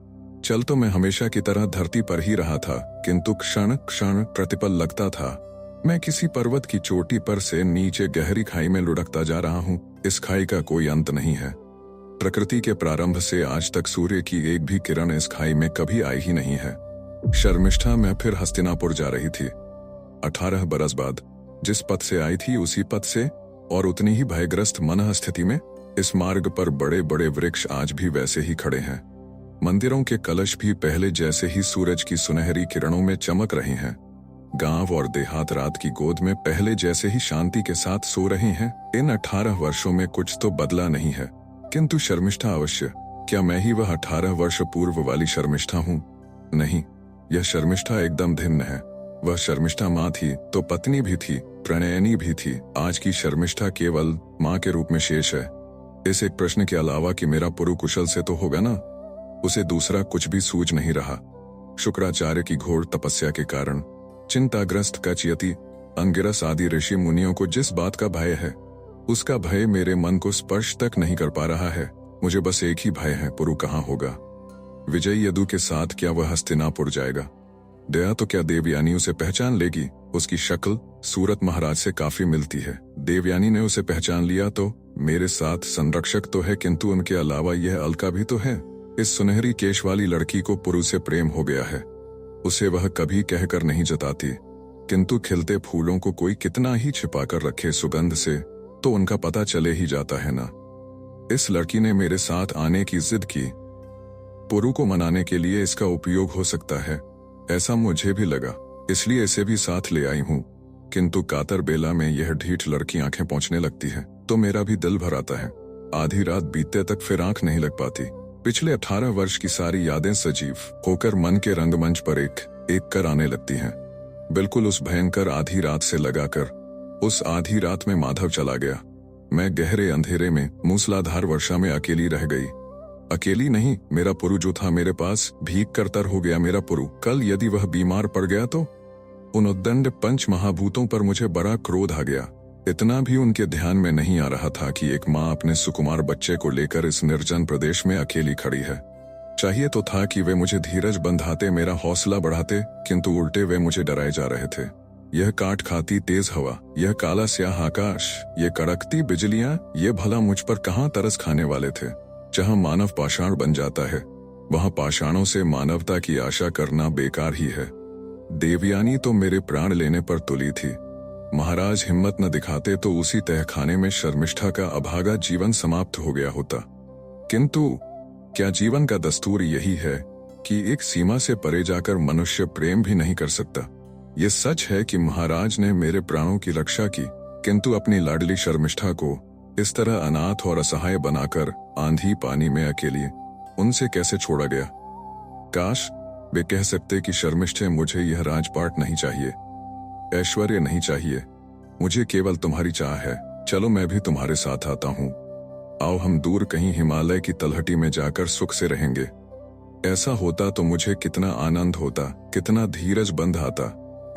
Speaker 1: चल तो मैं हमेशा की तरह धरती पर ही रहा था, किंतु क्षण क्षण प्रतिपल लगता था मैं किसी पर्वत की चोटी पर से नीचे गहरी खाई में लुढ़कता जा रहा हूँ। इस खाई का कोई अंत नहीं है। प्रकृति के प्रारंभ से आज तक सूर्य की एक भी किरण इस खाई में कभी आई ही नहीं है। शर्मिष्ठा मैं फिर हस्तिनापुर जा रही थी। 18 बरस बाद जिस पथ से आई थी उसी पथ से और उतनी ही भयग्रस्त मनः स्थिति में इस मार्ग पर बड़े बड़े वृक्ष आज भी वैसे ही खड़े हैं। मंदिरों के कलश भी पहले जैसे ही सूरज की सुनहरी किरणों में चमक रहे हैं। गांव और देहात रात की गोद में पहले जैसे ही शांति के साथ सो रहे हैं। इन 18 वर्षों में कुछ तो बदला नहीं है, किंतु शर्मिष्ठा अवश्य। क्या मैं ही वह 18 वर्ष पूर्व वाली शर्मिष्ठा हूँ? नहीं, यह शर्मिष्ठा एकदम भिन्न है। वह शर्मिष्ठा माँ थी तो पत्नी भी थी, प्रणयनी भी थी। आज की शर्मिष्ठा केवल माँ के रूप में शेष है। इस एक प्रश्न के अलावा कि मेरा पुरु कुशल से तो होगा ना, उसे दूसरा कुछ भी सूझ नहीं रहा। शुक्राचार्य की घोर तपस्या के कारण चिंताग्रस्त कचयति, अंगिरस आदि ऋषि मुनियों को जिस बात का भय है, उसका भय मेरे मन को स्पर्श तक नहीं कर पा रहा है। मुझे बस एक ही भय है, पुरु कहाँ होगा? विजय यदु के साथ क्या वह हस्तिनापुर जाएगा? दया तो क्या देवयानी उसे पहचान लेगी? उसकी शक्ल सूरत महाराज से काफी मिलती है। देवयानी ने उसे पहचान लिया तो मेरे साथ संरक्षक तो है, किंतु उनके अलावा यह अलका भी तो है। इस सुनहरी केश वाली लड़की को पुरु से प्रेम हो गया है। उसे वह कभी कहकर नहीं जताती, किंतु खिलते फूलों को कोई कितना ही छिपा कर रखे सुगंध से तो उनका पता चले ही जाता है ना। इस लड़की ने मेरे साथ आने की जिद की। पुरु को मनाने के लिए इसका उपयोग हो सकता है, ऐसा मुझे भी लगा, इसलिए इसे भी साथ ले आई हूँ। किंतु कातर बेला में यह ढीठ लड़की आंखें पोंछने लगती है तो मेरा भी दिल भर आता है। आधी रात बीतते तक फिर आंख नहीं लग पाती। पिछले 18 वर्ष की सारी यादें सजीव होकर मन के रंगमंच पर एक एक कर आने लगती हैं। बिल्कुल उस भयंकर आधी रात से लगाकर उस आधी रात में माधव चला गया। मैं गहरे अंधेरे में मूसलाधार वर्षा में अकेली रह गई। अकेली नहीं, मेरा पुरु जो था मेरे पास भीख कर तर हो गया। मेरा पुरु कल यदि वह बीमार पड़ गया तो उन उद्दंड पंच महाभूतों पर मुझे बड़ा क्रोध आ गया। इतना भी उनके ध्यान में नहीं आ रहा था कि एक माँ अपने सुकुमार बच्चे को लेकर इस निर्जन प्रदेश में अकेली खड़ी है। चाहिए तो था कि वे मुझे धीरज बंधाते, मेरा हौसला बढ़ाते, किंतु उल्टे वे मुझे डराए जा रहे थे। यह काट खाती तेज हवा, यह काला स्याह आकाश, ये कड़कती बिजलियां, ये भला मुझ पर कहाँ तरस खाने वाले थे। जहाँ मानव पाषाण बन जाता है वहां पाषाणों से मानवता की आशा करना बेकार ही है। देवयानी तो मेरे प्राण लेने पर तुली थी। महाराज हिम्मत न दिखाते तो उसी तहखाने में शर्मिष्ठा का अभागा जीवन समाप्त हो गया होता। किंतु क्या जीवन का दस्तूर यही है कि एक सीमा से परे जाकर मनुष्य प्रेम भी नहीं कर सकता? ये सच है कि महाराज ने मेरे प्राणों की रक्षा की, किंतु अपनी लाडली शर्मिष्ठा को इस तरह अनाथ और असहाय बनाकर आंधी पानी में अकेली उनसे कैसे छोड़ा गया? काश वे कह सकते कि शर्मिष्ठे, मुझे यह राजपाट नहीं चाहिए, ऐश्वर्य नहीं चाहिए, मुझे केवल तुम्हारी चाह है। चलो मैं भी तुम्हारे साथ आता हूँ। आओ हम दूर कहीं हिमालय की तलहटी में जाकर सुख से रहेंगे। ऐसा होता तो मुझे कितना आनंद होता, कितना धीरज बंध आता।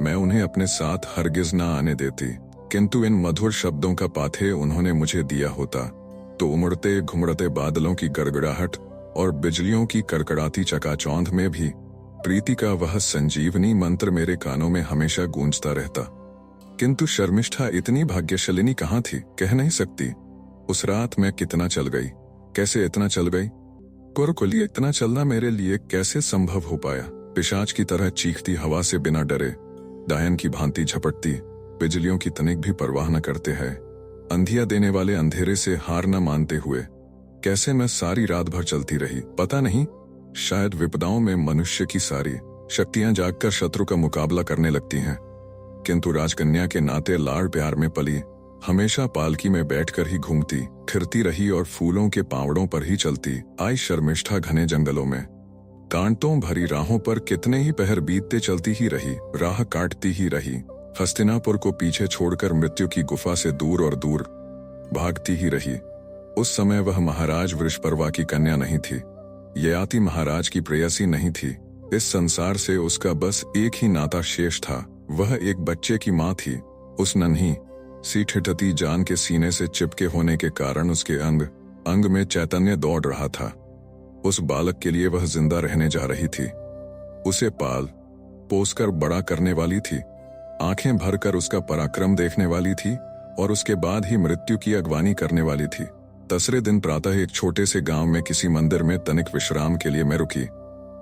Speaker 1: मैं उन्हें अपने साथ हरगिज ना आने देती, किंतु इन मधुर शब्दों का पाथे उन्होंने मुझे दिया होता तो उमड़ते घुमड़ते बादलों की गड़गड़ाहट और बिजलियों की कड़कड़ाती चकाचौंध में भी प्रीति का वह संजीवनी मंत्र मेरे कानों में हमेशा गूंजता रहता। किंतु शर्मिष्ठा इतनी भाग्यशालिनी कहाँ थी, कह नहीं सकती। उस रात मैं कितना चल गई, कैसे इतना चल गई? कुरकुली इतना चलना मेरे लिए कैसे संभव हो पाया? पिशाच की तरह चीखती हवा से बिना डरे, डायन की भांति झपटती, बिजलियों की तनिक भी परवाह न करते हैं, अंधिया देने वाले अंधेरे से हार न मानते हुए कैसे मैं सारी रात भर चलती रही। पता नहीं, शायद विपदाओं में मनुष्य की सारी शक्तियां जागकर शत्रु का मुकाबला करने लगती हैं। किंतु राजकन्या के नाते लाड़ प्यार में पली, हमेशा पालकी में बैठकर ही घूमती फिरती रही और फूलों के पावड़ों पर ही चलती आई शर्मिष्ठा घने जंगलों में कांटों भरी राहों पर कितने ही पहर बीतते चलती ही रही, राह काटती ही रही, हस्तिनापुर को पीछे छोड़कर मृत्यु की गुफा से दूर और दूर भागती ही रही। उस समय वह महाराज वृषपर्वा की कन्या नहीं थी, ययाति महाराज की प्रेयसी नहीं थी। इस संसार से उसका बस एक ही नाता शेष था, वह एक बच्चे की माँ थी। उस नन्ही सी ठिठती जान के सीने से चिपके होने के कारण उसके अंग अंग में चैतन्य दौड़ रहा था। उस बालक के लिए वह जिंदा रहने जा रही थी, उसे पाल पोसकर बड़ा करने वाली थी, आंखें भरकर उसका पराक्रम देखने वाली थी और उसके बाद ही मृत्यु की अगवानी करने वाली थी। तीसरे दिन प्रातः एक छोटे से गांव में किसी मंदिर में तनिक विश्राम के लिए मैं रुकी।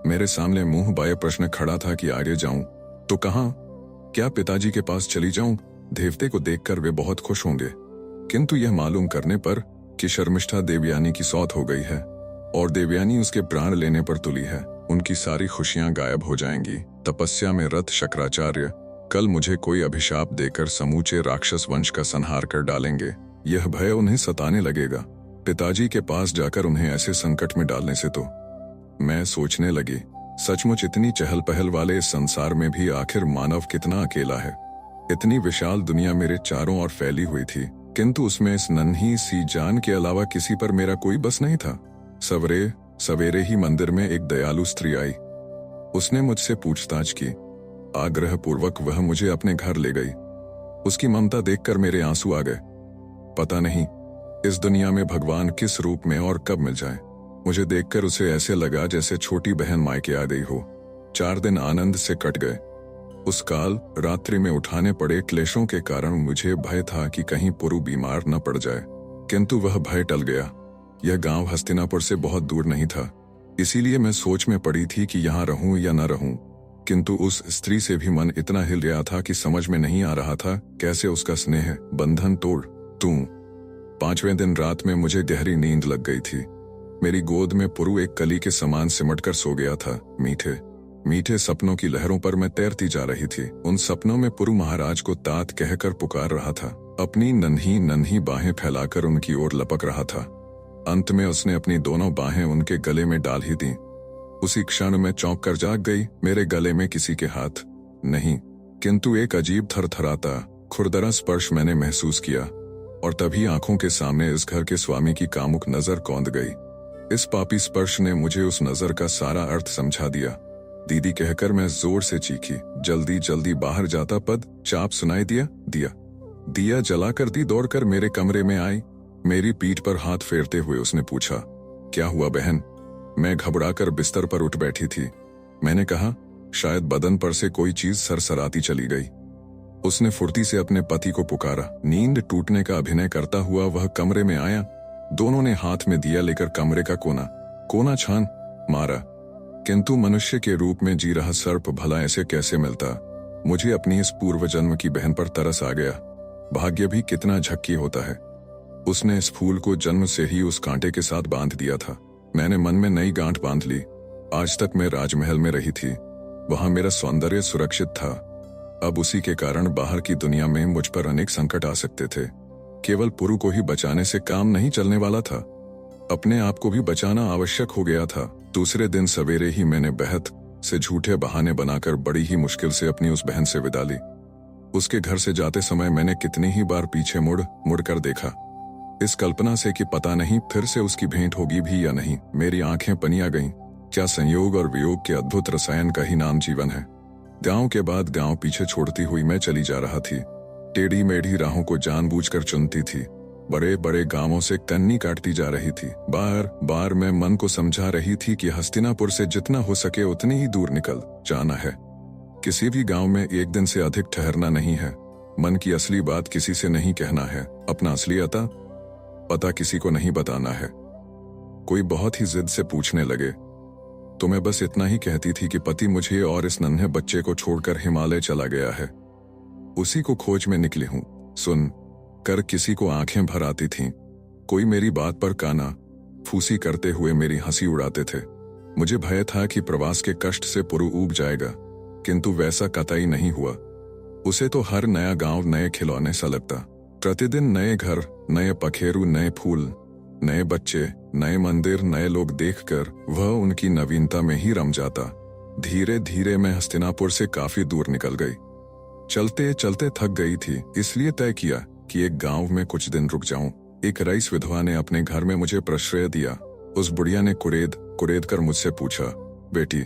Speaker 1: मेरे सामने मुंह बाये प्रश्न खड़ा था कि आगे जाऊं तो कहां? क्या पिताजी के पास चली जाऊं? देवते को देखकर वे बहुत खुश होंगे, किंतु यह मालूम करने पर कि शर्मिष्ठा देवयानी की सौत हो गई है और देवयानी उसके प्राण लेने पर तुली है, उनकी सारी खुशियां गायब हो जाएंगी। तपस्या में रत शक्राचार्य कल मुझे कोई अभिशाप देकर समूचे राक्षस वंश का संहार कर डालेंगे। यह भय उन्हें सताने लगेगा। पिताजी के पास जाकर उन्हें ऐसे संकट में डालने से तो मैं सोचने लगी, सचमुच इतनी चहल पहल वाले इस संसार में भी आखिर मानव कितना अकेला है। इतनी विशाल दुनिया मेरे चारों ओर फैली हुई थी, किंतु उसमें इस नन्ही सी जान के अलावा किसी पर मेरा कोई बस नहीं था। सवेरे सवेरे ही मंदिर में एक दयालु स्त्री आई। उसने मुझसे पूछताछ की। आग्रह पूर्वक वह मुझे अपने घर ले गई। उसकी ममता देखकर मेरे आंसू आ गए। पता नहीं इस दुनिया में भगवान किस रूप में और कब मिल जाए। मुझे देखकर उसे ऐसे लगा जैसे छोटी बहन मायके आ गई हो। 4 दिन आनंद से कट गए। उस काल रात्रि में उठाने पड़े क्लेशों के कारण मुझे भय था कि कहीं पुरु बीमार न पड़ जाए, किंतु वह भय टल गया। यह गांव हस्तिनापुर से बहुत दूर नहीं था, इसीलिए मैं सोच में पड़ी थी कि यहाँ रहूं या न रहूं। किंतु उस स्त्री से भी मन इतना हिल गया था कि समझ में नहीं आ रहा था कैसे उसका स्नेह बंधन तोड़ दूं। 5वें दिन रात में मुझे गहरी नींद लग गई थी। मेरी गोद में पुरु एक कली के समान सिमटकर सो गया था। मीठे मीठे सपनों की लहरों पर मैं तैरती जा रही थी। उन सपनों में पुरु महाराज को तात कहकर पुकार रहा था, अपनी नन्ही नन्ही बाहें फैलाकर उनकी ओर लपक रहा था। अंत में उसने अपनी दोनों बाहें उनके गले में डाल ही दी। उसी क्षण में चौंक कर जाग गई। मेरे गले में किसी के हाथ नहीं, किंतु एक अजीब थरथराता खुरदरा स्पर्श मैंने महसूस किया और तभी आंखों के सामने इस घर के स्वामी की कामुक नजर कौंध गई। इस पापी स्पर्श ने मुझे उस नजर का सारा अर्थ समझा दिया। दीदी कहकर मैं जोर से चीखी। जल्दी जल्दी बाहर जाता पद चाप सुनाई दिया। दिया जलाकर दी दौड़कर मेरे कमरे में आई। मेरी पीठ पर हाथ फेरते हुए उसने पूछा, क्या हुआ बहन? मैं घबराकर बिस्तर पर उठ बैठी थी। मैंने कहा, शायद बदन पर से कोई चीज सरसराती चली गई। उसने फुर्ती से अपने पति को पुकारा। नींद टूटने का अभिनय करता हुआ वह कमरे में आया। दोनों ने हाथ में दिया लेकर कमरे का कोना छान मारा। किंतु मनुष्य के रूप में जी रहा सर्प भला ऐसे कैसे मिलता। मुझे अपनी इस पूर्व जन्म की बहन पर तरस आ गया। भाग्य भी कितना झक्की होता है। उसने इस फूल को जन्म से ही उस कांटे के साथ बांध दिया था। मैंने मन में नई गांठ बांध ली। आज तक मैं राजमहल में रही थी, वहां मेरा सौंदर्य सुरक्षित था। अब उसी के कारण बाहर की दुनिया में मुझ पर अनेक संकट आ सकते थे। केवल पुरु को ही बचाने से काम नहीं चलने वाला था, अपने आप को भी बचाना आवश्यक हो गया था। दूसरे दिन सवेरे ही मैंने बेहद से झूठे बहाने बनाकर बड़ी ही मुश्किल से अपनी उस बहन से विदा ली। उसके घर से जाते समय मैंने कितनी ही बार पीछे मुड़ कर देखा, इस कल्पना से कि पता नहीं फिर से उसकी भेंट होगी भी या नहीं। मेरी आंखें पनिया गईं। क्या संयोग और वियोग के अद्भुत रसायन का ही नाम जीवन है। गांव के बाद गांव पीछे छोड़ती हुई मैं चली जा रहा थी। टेढ़ी मेढ़ी राहों को जानबूझकर चुनती थी। बड़े बड़े गांवों से कन्नी काटती जा रही थी। बार बार मैं मन को समझा रही थी कि हस्तिनापुर से जितना हो सके उतनी ही दूर निकल जाना है। किसी भी गांव में एक दिन से अधिक ठहरना नहीं है। मन की असली बात किसी से नहीं कहना है। अपना असली पता किसी को नहीं बताना है। कोई बहुत ही जिद से पूछने लगे तो मैं बस इतना ही कहती थी कि पति मुझे और इस नन्हे बच्चे को छोड़कर हिमालय चला गया है, उसी को खोज में निकली हूं। सुन कर किसी को आंखें भर आती थीं। कोई मेरी बात पर काना फूसी करते हुए मेरी हंसी उड़ाते थे। मुझे भय था कि प्रवास के कष्ट से पुरु ऊब जाएगा, किंतु वैसा कतई नहीं हुआ। उसे तो हर नया गांव नए खिलौने सा लगता। प्रतिदिन नए घर, नए पखेरु, नए फूल, नए बच्चे, नए मंदिर, नए लोग देखकर वह उनकी नवीनता में ही रम जाता। धीरे धीरे मैं हस्तिनापुर से काफी दूर निकल गई। चलते चलते थक गई थी, इसलिए तय किया कि एक गांव में कुछ दिन रुक जाऊं। एक रईस विधवा ने अपने घर में मुझे प्रश्रय दिया। उस बुढ़िया ने कुरेद कर मुझसे पूछा, बेटी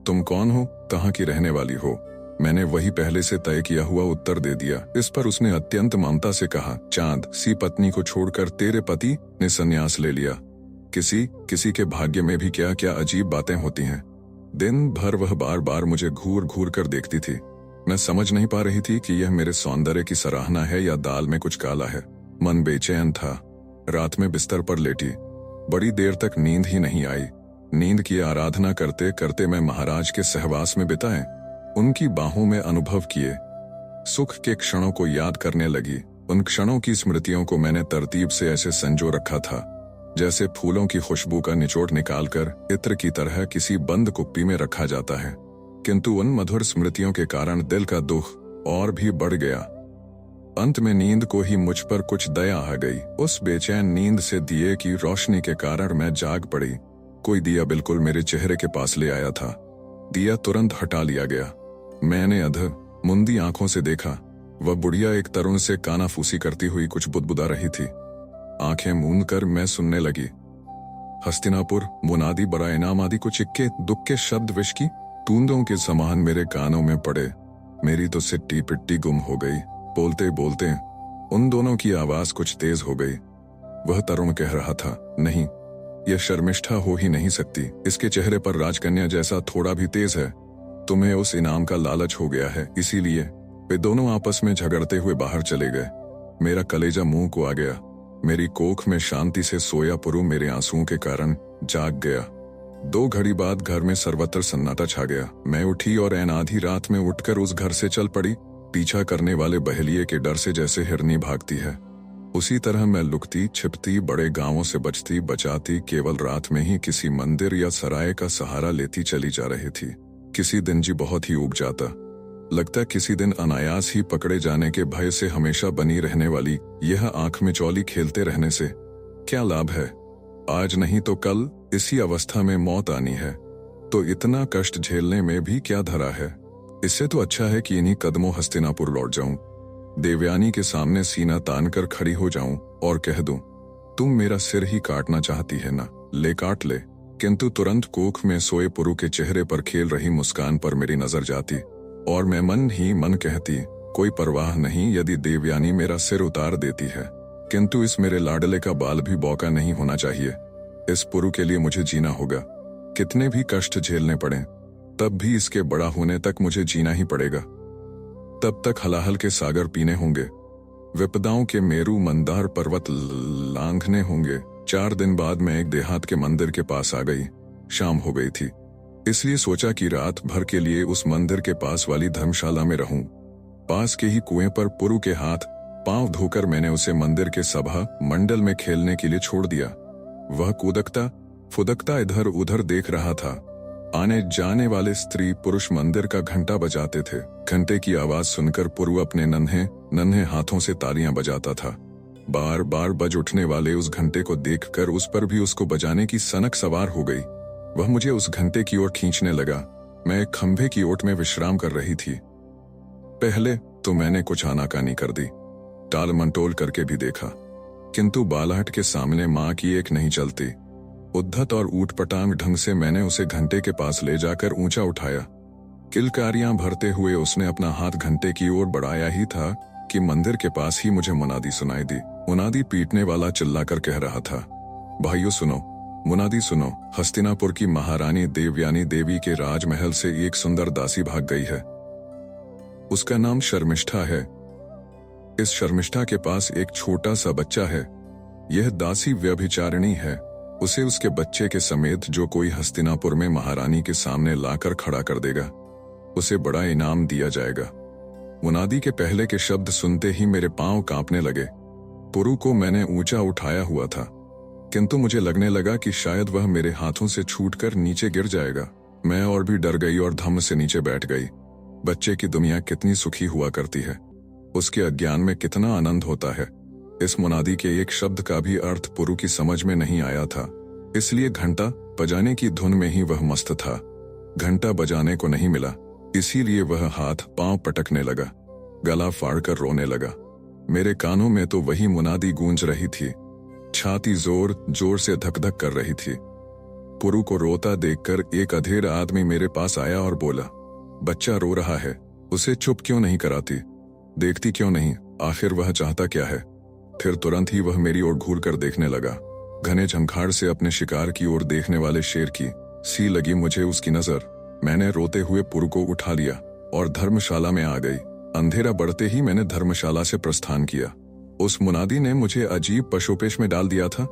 Speaker 1: तुम कौन हो, कहाँ की रहने वाली हो। मैंने वही पहले से तय किया हुआ उत्तर दे दिया। इस पर उसने अत्यंत ममता से कहा, चांद सी पत्नी को छोड़कर तेरे पति ने संन्यास ले लिया। किसी के भाग्य में भी क्या क्या अजीब बातें होती हैं। दिन भर वह बार बार मुझे घूर घूर कर देखती थी। मैं समझ नहीं पा रही थी कि यह मेरे सौंदर्य की सराहना है या दाल में कुछ काला है। मन बेचैन था। रात में बिस्तर पर लेटी बड़ी देर तक नींद ही नहीं आई। नींद की आराधना करते करते मैं महाराज के सहवास में बिताए, उनकी बाहों में अनुभव किए सुख के क्षणों को याद करने लगी। उन क्षणों की स्मृतियों को मैंने तरतीब से ऐसे संजो रखा था जैसे फूलों की खुशबू का निचोड़ निकालकर इत्र की तरह किसी बंद कुप्पी में रखा जाता है। किंतु उन मधुर स्मृतियों के कारण दिल का दुख और भी बढ़ गया। अंत में नींद को ही मुझ पर कुछ दया आ गई। उस बेचैन नींद से दिए की रोशनी के कारण मैं जाग पड़ी। कोई दिया बिल्कुल मेरे चेहरे के पास ले आया था। दिया तुरंत हटा लिया गया। मैंने मुंदी आंखों से देखा, वह बुढ़िया एक तरुण से कानाफूसी करती हुई कुछ बुदबुदा रही थी। आंखें मूंद कर मैं सुनने लगी। हस्तिनापुर, मुनादी, बड़ा इनाम आदि कुछ इक्के दुक्के शब्द विष की तूंदों के समान मेरे कानों में पड़े। मेरी तो सिट्टी पिट्टी गुम हो गई। बोलते बोलते उन दोनों की आवाज कुछ तेज हो गई। वह तरुण कह रहा था, नहीं, यह शर्मिष्ठा हो ही नहीं सकती। इसके चेहरे पर राजकन्या जैसा थोड़ा भी तेज है। तुम्हें उस इनाम का लालच हो गया है, इसीलिए। वे दोनों आपस में झगड़ते हुए बाहर चले गए। मेरा कलेजा मुंह को आ गया। मेरी कोख में शांति से सोया पुरु मेरे आंसुओं के कारण जाग गया। 2 घड़ी बाद घर में सर्वत्र सन्नाटा छा गया। मैं उठी और ऐन आधी रात में उठकर उस घर से चल पड़ी। पीछा करने वाले बहेलिये के डर से जैसे हिरनी भागती है, उसी तरह मैं लुकती छिपती, बड़े गांवों से बचती बचाती केवल रात में ही किसी मंदिर या सराय का सहारा लेती चली जा रही थी। किसी दिन जी बहुत ही ऊब जाता। लगता किसी दिन अनायास ही पकड़े जाने के भय से हमेशा बनी रहने वाली यह आंख में चौली खेलते रहने से क्या लाभ है। आज नहीं तो कल इसी अवस्था में मौत आनी है, तो इतना कष्ट झेलने में भी क्या धरा है। इससे तो अच्छा है कि इन्हीं कदमों हस्तिनापुर लौट जाऊं, देवयानी के सामने सीना तान कर खड़ी हो जाऊं और कह दूं, तुम मेरा सिर ही काटना चाहती है ना, ले काट ले। किंतु तुरंत कोख में सोए पुरु के चेहरे पर खेल रही मुस्कान पर मेरी नजर जाती और मैं मन ही मन कहती, कोई परवाह नहीं यदि देवयानी मेरा सिर उतार देती है, किंतु इस मेरे लाडले का बाल भी बौका नहीं होना चाहिए। इस पुरु के लिए मुझे जीना होगा। कितने भी कष्ट झेलने पड़े, तब भी इसके बड़ा होने तक मुझे जीना ही पड़ेगा। तब तक हलाहल के सागर पीने होंगे, विपदाओं के मेरू मंदार पर्वत लांघने होंगे। 4 दिन बाद मैं एक देहात के मंदिर के पास आ गई। शाम हो गई थी। इसलिए सोचा कि रात भर के लिए उस मंदिर के पास वाली धर्मशाला में रहूं। पास के ही कुएं पर पुरु के हाथ पांव धोकर मैंने उसे मंदिर के सभा मंडल में खेलने के लिए छोड़ दिया। वह कूदकता फुदकता इधर उधर देख रहा था। आने जाने वाले स्त्री पुरुष मंदिर का घंटा बजाते थे। घंटे की आवाज सुनकर पुरु अपने नन्हे नन्हे हाथों से तालियां बजाता था। बार बार बज उठने वाले उस घंटे को देखकर उस पर भी उसको बजाने की सनक सवार हो गई। वह मुझे उस घंटे की ओर खींचने लगा। मैं एक खंभे की ओट में विश्राम कर रही थी। पहले तो मैंने कुछ आनाकानी कर दी, टाल मंटोल करके भी देखा, किंतु बालाहट के सामने मां की एक नहीं चलती। उद्धत और ऊटपटांग ढंग से मैंने उसे घंटे के पास ले जाकर ऊंचा उठाया। किलकारियां भरते हुए उसने अपना हाथ घंटे की ओर बढ़ाया ही था कि मंदिर के पास ही मुझे मुनादी सुनाई दी। मुनादी पीटने वाला चिल्लाकर कह रहा था, भाइयों सुनो, मुनादी सुनो, हस्तिनापुर की महारानी देवयानी देवी के राजमहल से एक सुंदर दासी भाग गई है। उसका नाम शर्मिष्ठा है। इस शर्मिष्ठा के पास एक छोटा सा बच्चा है। यह दासी व्यभिचारिणी है। उसे उसके बच्चे के समेत जो कोई हस्तिनापुर में महारानी के सामने लाकर खड़ा कर देगा, उसे बड़ा इनाम दिया जाएगा। मुनादी के पहले के शब्द सुनते ही मेरे पांव कांपने लगे। पुरु को मैंने ऊंचा उठाया हुआ था, किंतु मुझे लगने लगा कि शायद वह मेरे हाथों से छूटकर नीचे गिर जाएगा। मैं और भी डर गई और धम्म से नीचे बैठ गई। बच्चे की दुनिया कितनी सुखी हुआ करती है, उसके अज्ञान में कितना आनंद होता है। इस मुनादी के एक शब्द का भी अर्थ पुरु की समझ में नहीं आया था, इसलिए घंटा बजाने की धुन में ही वह मस्त था। घंटा बजाने को नहीं मिला, इसीलिए वह हाथ पांव पटकने लगा, गला फाड़कर रोने लगा। मेरे कानों में तो वही मुनादी गूंज रही थी। छाती जोर जोर से धक धक कर रही थी। पुरु को रोता देखकर एक अधेड़ आदमी मेरे पास आया और बोला, बच्चा रो रहा है, उसे चुप क्यों नहीं कराती, देखती क्यों नहीं, आखिर वह चाहता क्या है। फिर तुरंत ही वह मेरी ओर घूर कर देखने लगा। घने झंखाड़ से अपने शिकार की ओर देखने वाले शेर की सी लगी मुझे उसकी नजर। मैंने रोते हुए पुरु को उठा लिया और धर्मशाला में आ गई। अंधेरा बढ़ते ही मैंने धर्मशाला से प्रस्थान किया। उस मुनादी ने मुझे अजीब पशोपेश में डाल दिया था।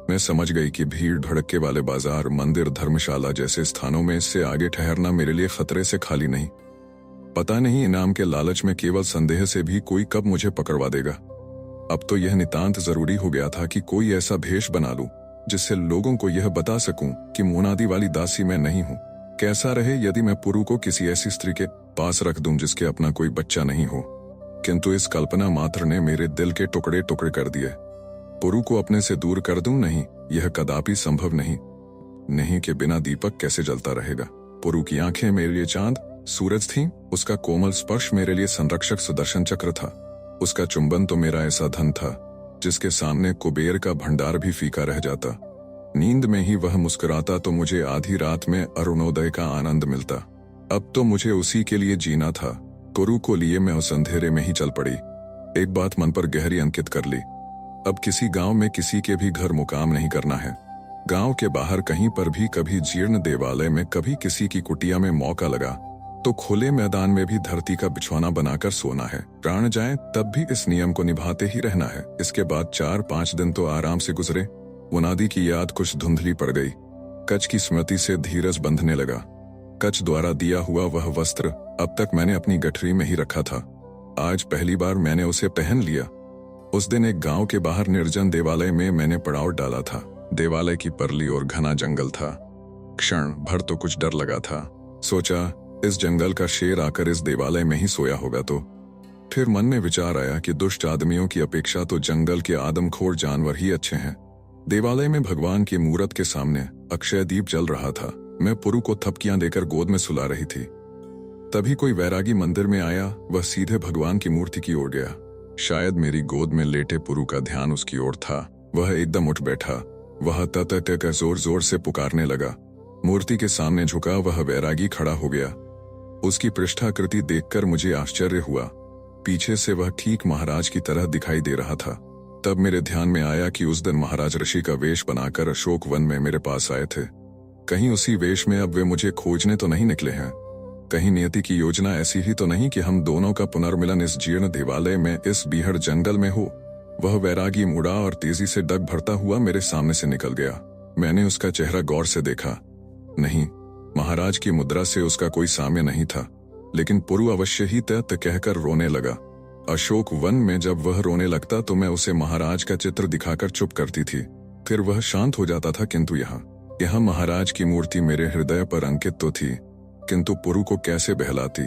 Speaker 1: मैं समझ गई कि भीड़ भड़के वाले बाजार, मंदिर, धर्मशाला जैसे स्थानों में इससे आगे ठहरना मेरे लिए खतरे से खाली नहीं। पता नहीं इनाम के लालच में केवल संदेह से भी कोई कब मुझे पकड़वा देगा। अब तो यह नितांत जरूरी हो गया था कि कोई ऐसा भेष बना लूं जिससे लोगों को यह बता सकूं कि मुनादी वाली दासी मैं नहीं हूं। कैसा रहे यदि मैं पुरु को किसी ऐसी स्त्री के पास रख दूं जिसके अपना कोई बच्चा नहीं हो। किंतु इस कल्पना मात्र ने मेरे दिल के टुकड़े टुकड़े कर दिए। पुरु को अपने से दूर कर दूं, नहीं, यह कदापि संभव नहीं। नहीं के बिना दीपक कैसे जलता रहेगा। पुरु की आंखें मेरे लिए चांद सूरज थीं, उसका कोमल स्पर्श मेरे लिए संरक्षक सुदर्शन चक्र था। उसका चुंबन तो मेरा ऐसा धन था जिसके सामने कुबेर का भंडार भी फीका रह जाता। नींद में ही वह मुस्कुराता तो मुझे आधी रात में अरुणोदय का आनंद मिलता। अब तो मुझे उसी के लिए जीना था। पुरु को लिए मैं उस अंधेरे में ही चल पड़ी। एक बात मन पर गहरी अंकित कर ली, अब किसी गांव में किसी के भी घर मुकाम नहीं करना है। गांव के बाहर कहीं पर भी, कभी जीर्ण देवालय में, कभी किसी की कुटिया में मौका लगा तो खुले मैदान में भी धरती का बिछौना बनाकर सोना है। प्राण जाए तब भी इस नियम को निभाते ही रहना है। इसके बाद 4-5 दिन तो आराम से गुजरे। मुनादी की याद कुछ धुंधली पड़ गई। कच की स्मृति से धीरज बंधने लगा। कच द्वारा दिया हुआ वह वस्त्र अब तक मैंने अपनी गठरी में ही रखा था। आज पहली बार मैंने उसे पहन लिया। उस दिन एक गांव के बाहर निर्जन देवालय में मैंने पड़ाव डाला था। देवालय की परली और घना जंगल था। क्षण भर तो कुछ डर लगा था। सोचा इस जंगल का शेर आकर इस देवालय में ही सोया होगा तो। फिर मन में विचार आया कि दुष्ट आदमियों की अपेक्षा तो जंगल के आदमखोर जानवर ही अच्छे हैं। देवालय में भगवान की मूरत के सामने अक्षय दीप जल रहा था। मैं पुरु को थपकियां देकर गोद में सुला रही थी। तभी कोई वैरागी मंदिर में आया। वह सीधे भगवान की मूर्ति की ओर गया। शायद मेरी गोद में लेटे पुरु का ध्यान उसकी ओर था। वह एकदम उठ बैठा। वह तत जोर जोर से पुकारने लगा। मूर्ति के सामने झुका वह वैरागी खड़ा हो गया। उसकी पृष्ठाकृति देखकर मुझे आश्चर्य हुआ। पीछे से वह ठीक महाराज की तरह दिखाई दे रहा था। तब मेरे ध्यान में आया कि उस दिन महाराज ऋषि का वेश बनाकर अशोक वन में मेरे पास आए थे। कहीं उसी वेश में अब वे मुझे खोजने तो नहीं निकले हैं। कहीं नियति की योजना ऐसी ही तो नहीं कि हम दोनों का पुनर्मिलन इस जीर्ण देवालय में, इस बीहड़ जंगल में हो। वह वैरागी मुड़ा और तेजी से डग भरता हुआ मेरे सामने से निकल गया। मैंने उसका चेहरा गौर से देखा। नहीं, महाराज की मुद्रा से उसका कोई साम्य नहीं था, लेकिन पुरु अवश्य ही तय कहकर रोने लगा। अशोक वन में जब वह रोने लगता तो मैं उसे महाराज का चित्र दिखाकर चुप करती थी, फिर वह शांत हो जाता था। किंतु यहाँ महाराज की मूर्ति मेरे हृदय पर अंकित तो थी, किंतु पुरु को कैसे बहलाती,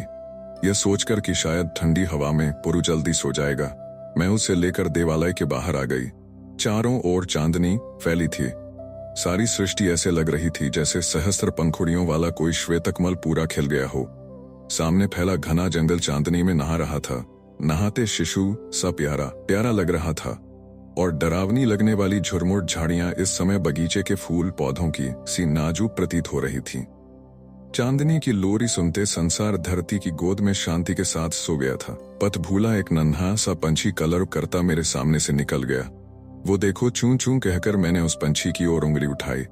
Speaker 1: यह सोचकर कि शायद ठंडी हवा में पुरु जल्दी सो जाएगा, मैं उसे लेकर देवालय के बाहर आ गई। चारों ओर चांदनी फैली थी। सारी सृष्टि ऐसे लग रही थी जैसे सहस्त्र पंखुड़ियों वाला कोई श्वेतकमल पूरा खिल गया हो। सामने फैला घना जंगल चांदनी में नहा रहा था। नहाते शिशु सा प्यारा प्यारा लग रहा था, और डरावनी लगने वाली झुरमुट झाड़ियां इस समय बगीचे के फूल पौधों की सी नाजुक प्रतीत हो रही थीं। चांदनी की लोरी सुनते संसार धरती की गोद में शांति के साथ सो गया था। पथ भूला एक नन्हा सा पंछी कलरव करता मेरे सामने से निकल गया। वो देखो चूं चूं कहकर मैंने उस पंछी की ओर उंगली उठाई।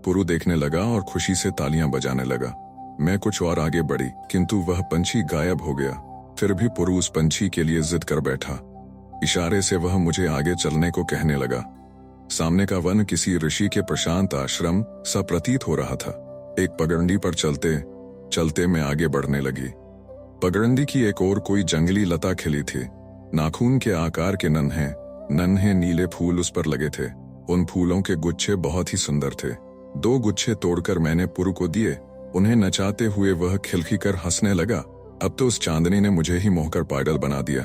Speaker 1: पुरु देखने लगा और खुशी से तालियां बजाने लगा। मैं कुछ और आगे बढ़ी, किंतु वह पंछी गायब हो गया। फिर भी पुरु उस पंछी के लिए जिद कर बैठा। इशारे से वह मुझे आगे चलने को कहने लगा। सामने का वन किसी ऋषि के प्रशांत आश्रम सा प्रतीत हो रहा था। एक पगडंडी पर चलते चलते मैं आगे बढ़ने लगी। पगडंडी की एक ओर कोई जंगली लता खिली थी। नाखून के आकार के नन्हे नन्हे नीले फूल उस पर लगे थे। उन फूलों के गुच्छे बहुत ही सुंदर थे। 2 गुच्छे तोड़कर मैंने पुरु को दिए। उन्हें नचाते हुए वह खिलखिलकर हंसने लगा। अब तो उस चांदनी ने मुझे ही मोहकर पागल बना दिया।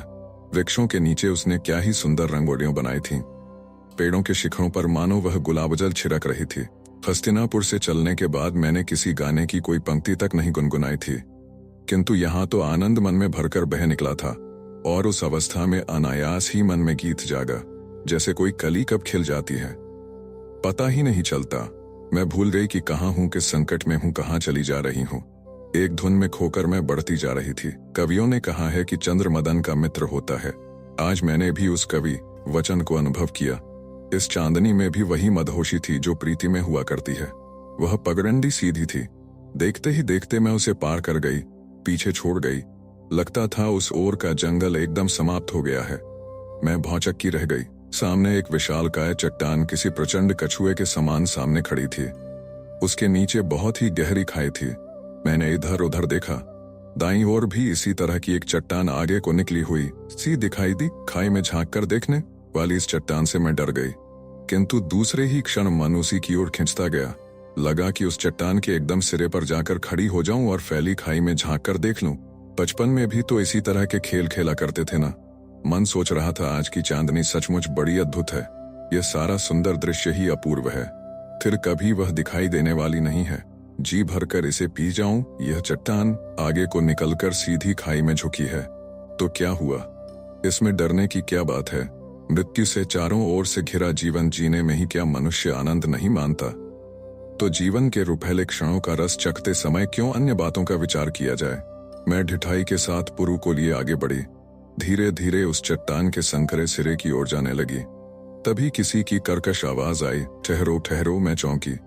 Speaker 1: वृक्षों के नीचे उसने क्या ही सुंदर रंगोलियां बनाई थीं। पेड़ों के शिखरों पर मानो वह गुलाबजल छिड़क रही थी। हस्तिनापुर से चलने के बाद मैंने किसी गाने की कोई पंक्ति तक नहीं गुनगुनाई थी, किंतु यहाँ तो आनंद मन में भरकर बह निकला था, और उस अवस्था में अनायास ही मन में गीत जागा, जैसे कोई कली कब खिल जाती है, पता ही नहीं चलता। मैं भूल गई कि कहाँ हूँ, किस संकट में हूँ, कहाँ चली जा रही हूँ। एक धुन में खोकर मैं बढ़ती जा रही थी। कवियों ने कहा है कि चंद्र मदन का मित्र होता है। आज मैंने भी उस कवि वचन को अनुभव किया। इस चांदनी में भी वही मदहोशी थी जो प्रीति में हुआ करती है। वह पगडंडी सीधी थी। देखते ही देखते मैं उसे पार कर गई, पीछे छोड़ गई। लगता था उस ओर का जंगल एकदम समाप्त हो गया है। मैं भौचक्की रह गई। सामने एक विशालकाय चट्टान किसी प्रचंड कछुए के समान सामने खड़ी थी। उसके नीचे बहुत ही गहरी खाई थी। मैंने इधर उधर देखा। दाईं ओर भी इसी तरह की एक चट्टान आगे को निकली हुई सी दिखाई दी। खाई में झांक कर देखने वाली इस चट्टान से मैं डर गई, किंतु दूसरे ही क्षण मन उसी की ओर खिंचता गया। लगा कि उस चट्टान के एकदम सिरे पर जाकर खड़ी हो जाऊं और फैली खाई में झांक कर देख लूं। बचपन में भी तो इसी तरह के खेल खेला करते थे ना। मन सोच रहा था आज की चांदनी सचमुच बड़ी अद्भुत है। यह सारा सुंदर दृश्य ही अपूर्व है। फिर कभी वह दिखाई देने वाली नहीं है। जी भरकर इसे पी जाऊं। यह चट्टान आगे को निकलकर सीधी खाई में झुकी है तो क्या हुआ? इसमें डरने की क्या बात है? मृत्यु से चारों ओर से घिरा जीवन जीने में ही क्या मनुष्य आनंद नहीं मानता? तो जीवन के रुपहले क्षणों का रस चखते समय क्यों अन्य बातों का विचार किया जाए? मैं ढिठाई के साथ पुरु को लिए आगे बढ़ी। धीरे धीरे उस चट्टान के संकरे सिरे की ओर जाने लगी। तभी किसी की कर्कश आवाज आई, ठहरो ठहरो। मैं चौंकी।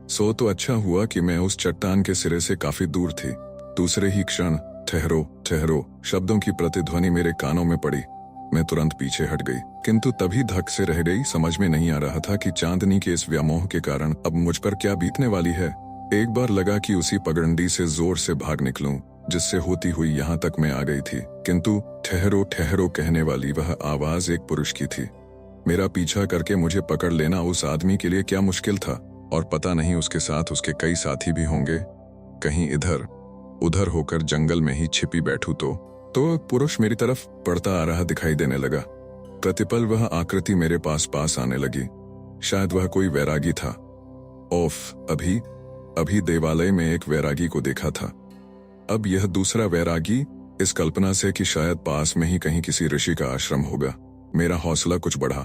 Speaker 1: सो तो अच्छा हुआ कि मैं उस चट्टान के सिरे से काफी दूर थी। दूसरे ही क्षण ठहरो ठहरो शब्दों की प्रतिध्वनि मेरे कानों में पड़ी। मैं तुरंत पीछे हट गई, किंतु तभी धक से रह गई। समझ में नहीं आ रहा था कि चांदनी के इस व्यामोह के कारण अब मुझ पर क्या बीतने वाली है। एक बार लगा कि उसी पगडंडी से जोर से भाग निकलूं, जिससे होती हुई यहाँ तक मैं आ गई थी, किंतु ठहरो ठहरो कहने वाली वह आवाज एक पुरुष की थी। मेरा पीछा करके मुझे पकड़ लेना उस आदमी के लिए क्या मुश्किल था, और पता नहीं उसके साथ उसके कई साथी भी होंगे। कहीं इधर उधर होकर जंगल में ही छिपी बैठूं तो पुरुष मेरी तरफ पड़ता आ रहा दिखाई देने लगा। प्रतिपल वह आकृति मेरे पास पास आने लगी। शायद वह कोई वैरागी था। ओफ, अभी देवालय में एक वैरागी को देखा था। अब यह दूसरा वैरागी, इस कल्पना से कि शायद पास में ही कहीं किसी ऋषि का आश्रम होगा, मेरा हौसला कुछ बढ़ा।